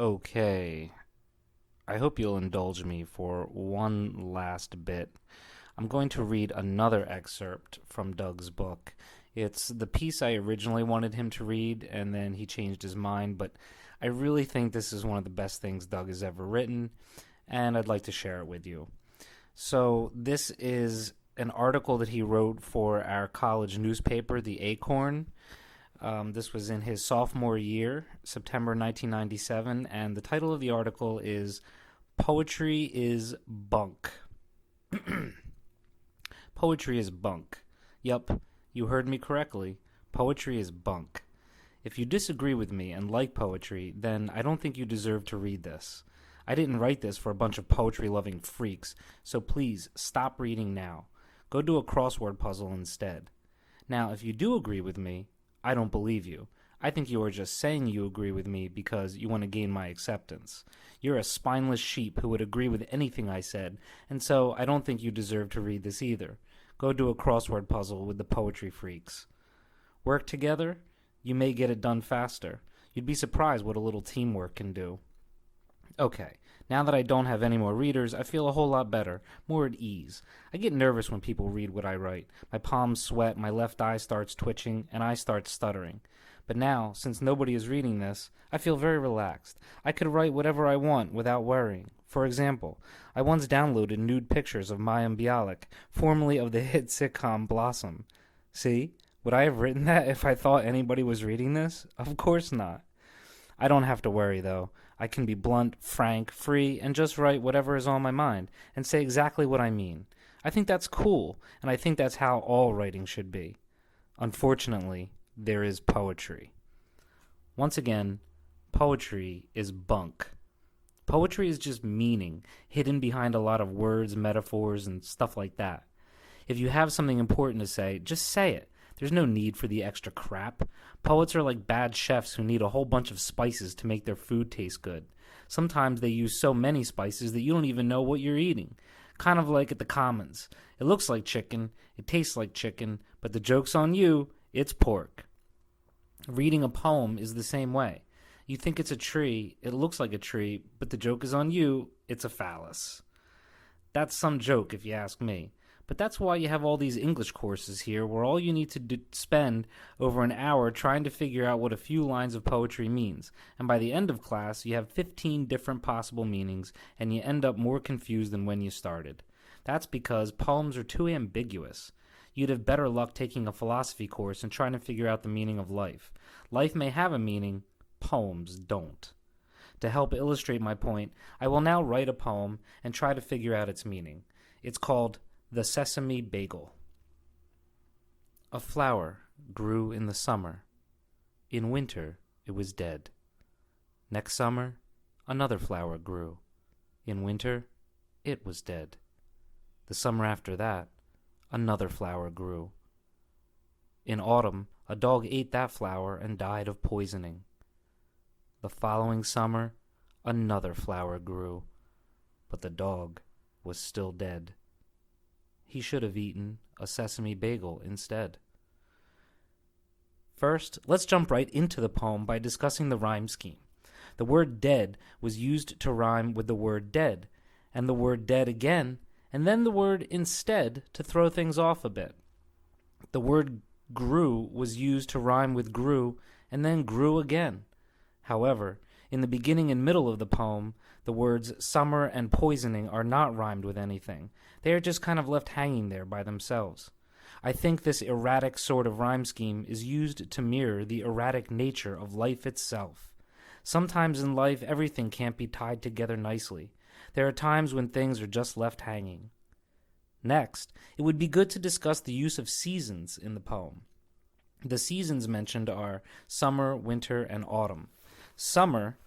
Okay, I hope you'll indulge me for one last bit. I'm going to read another excerpt from Doug's book. It's the piece I originally wanted him to read, and then he changed his mind, but I really think this is one of the best things Doug has ever written, and I'd like to share it with you. So this is an article that he wrote for our college newspaper, The Acorn. This was in his sophomore year, September 1997, and the title of the article is Poetry is Bunk. Poetry is bunk. Yup, you heard me correctly. Poetry is bunk. If you disagree with me and like poetry, then I don't think you deserve to read this. I didn't write this for a bunch of poetry-loving freaks, so please stop reading now. Go do a crossword puzzle instead. Now, if you do agree with me, I don't believe you. I think you are just saying you agree with me because you want to gain my acceptance. You're a spineless sheep who would agree with anything I said, and so I don't think you deserve to read this either. Go do a crossword puzzle with the poetry freaks. Work together? You may get it done faster. You'd be surprised what a little teamwork can do. Okay, now that I don't have any more readers, I feel a whole lot better, more at ease. I get nervous when people read what I write. My palms sweat, my left eye starts twitching, and I start stuttering. But now, since nobody is reading this, I feel very relaxed. I could write whatever I want without worrying. For example, I once downloaded nude pictures of Mayim Bialik, formerly of the hit sitcom Blossom. See? Would I have written that if I thought anybody was reading this? Of course not. I don't have to worry, though. I can be blunt, frank, free, and just write whatever is on my mind, and say exactly what I mean. I think that's cool, and I think that's how all writing should be. Unfortunately, there is poetry. Once again, poetry is bunk. Poetry is just meaning, hidden behind a lot of words, metaphors, and stuff like that. If you have something important to say, just say it. There's no need for the extra crap. Poets are like bad chefs who need a whole bunch of spices to make their food taste good. Sometimes they use so many spices that you don't even know what you're eating. Kind of like at the Commons. It looks like chicken, it tastes like chicken, but the joke's on you, it's pork. Reading a poem is the same way. You think it's a tree, it looks like a tree, but the joke is on you, it's a phallus. That's some joke if you ask me. But that's why you have all these English courses here where all you need to spend over an hour trying to figure out what a few lines of poetry means. And by the end of class, you have 15 different possible meanings, and you end up more confused than when you started. That's because poems are too ambiguous. You'd have better luck taking a philosophy course and trying to figure out the meaning of life. Life may have a meaning, poems don't. To help illustrate my point, I will now write a poem and try to figure out its meaning. It's called The Sesame Bagel. A flower grew in the summer. In winter it was dead. Next summer, another flower grew. In winter, it was dead. The summer after that, another flower grew. In autumn, a dog ate that flower and died of poisoning. The following summer, another flower grew, but the dog was still dead. He should have eaten a sesame bagel instead. First, let's jump right into the poem by discussing the rhyme scheme. The word dead was used to rhyme with the word dead, and the word dead again, and then the word instead to throw things off a bit. The word grew was used to rhyme with grew, and then grew again. However, in the beginning and middle of the poem, the words summer and poisoning are not rhymed with anything. They are just kind of left hanging there by themselves. I think this erratic sort of rhyme scheme is used to mirror the erratic nature of life itself. Sometimes in life, everything can't be tied together nicely. There are times when things are just left hanging. Next, it would be good to discuss the use of seasons in the poem. The seasons mentioned are summer, winter, and autumn. Summer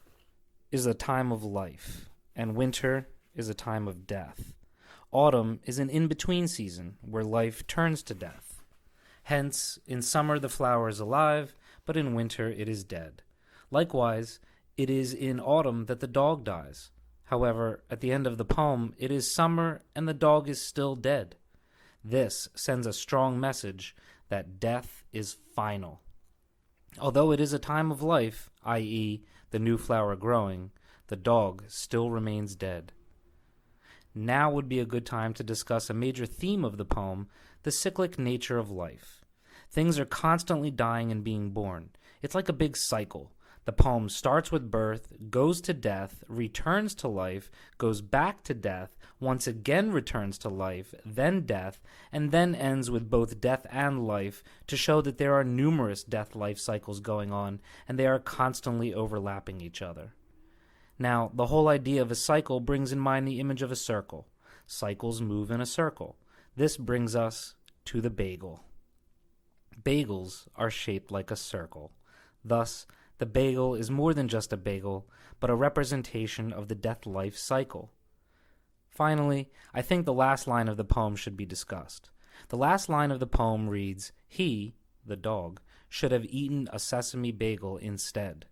is a time of life, and winter is a time of death. Autumn is an in-between season where life turns to death. Hence, in summer the flower is alive, but in winter it is dead. Likewise, it is in autumn that the dog dies. However, at the end of the poem, it is summer and the dog is still dead. This sends a strong message that death is final. Although it is a time of life, i.e., the new flower growing, the dog still remains dead. Now would be a good time to discuss a major theme of the poem, the cyclic nature of life. Things are constantly dying and being born. It's like a big cycle. The poem starts with birth, goes to death, returns to life, goes back to death, once again returns to life, then death, and then ends with both death and life to show that there are numerous death-life cycles going on, and they are constantly overlapping each other. Now, the whole idea of a cycle brings in mind the image of a circle. Cycles move in a circle. This brings us to the bagel. Bagels are shaped like a circle. Thus, the bagel is more than just a bagel, but a representation of the death-life cycle. Finally, I think the last line of the poem should be discussed. The last line of the poem reads, "He, the dog, should have eaten a sesame bagel instead."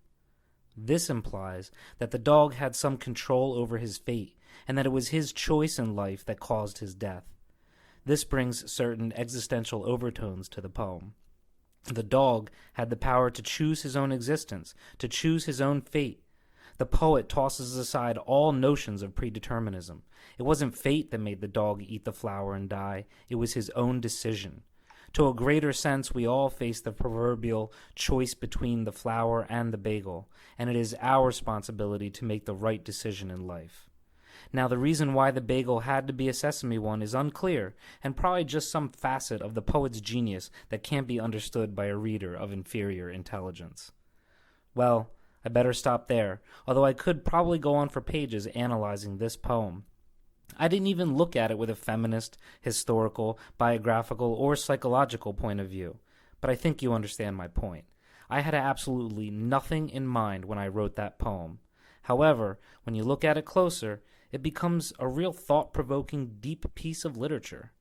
This implies that the dog had some control over his fate, and that it was his choice in life that caused his death. This brings certain existential overtones to the poem. The dog had the power to choose his own existence, to choose his own fate. The poet tosses aside all notions of predeterminism. It wasn't fate that made the dog eat the flower and die. It was his own decision. To a greater sense, we all face the proverbial choice between the flower and the bagel, and it is our responsibility to make the right decision in life. Now, the reason why the bagel had to be a sesame one is unclear, and probably just some facet of the poet's genius that can't be understood by a reader of inferior intelligence. Well, I better stop there, although I could probably go on for pages analyzing this poem. I didn't even look at it with a feminist, historical, biographical, or psychological point of view, but I think you understand my point. I had absolutely nothing in mind when I wrote that poem. However, when you look at it closer, it becomes a real thought-provoking, deep piece of literature.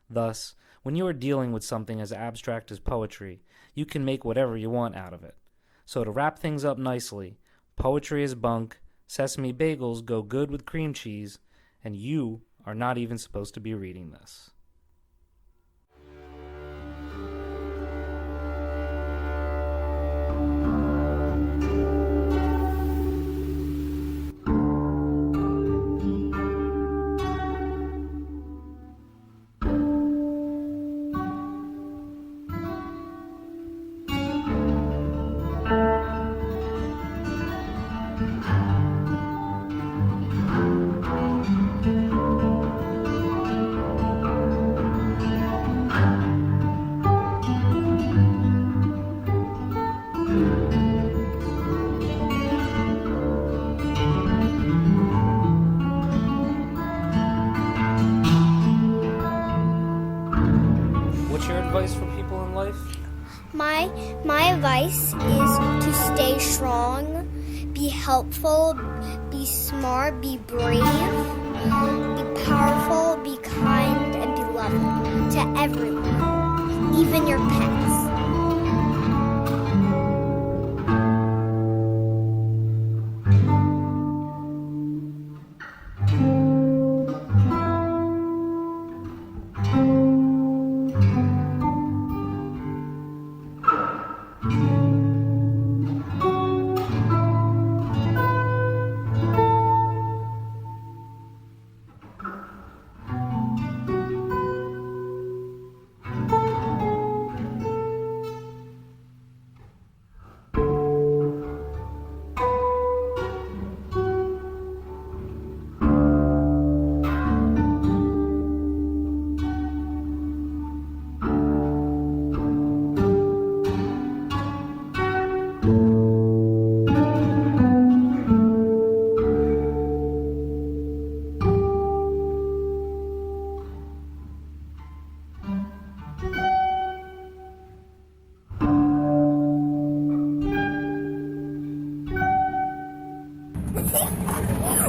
Thus, when you are dealing with something as abstract as poetry, you can make whatever you want out of it. So to wrap things up nicely, poetry is bunk, sesame bagels go good with cream cheese, and you are not even supposed to be reading this. My advice is to stay strong, be be helpful, be smart, be brave, be powerful, be kind, and be loving to everyone, even your pets.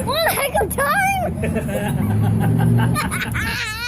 What a heck of time!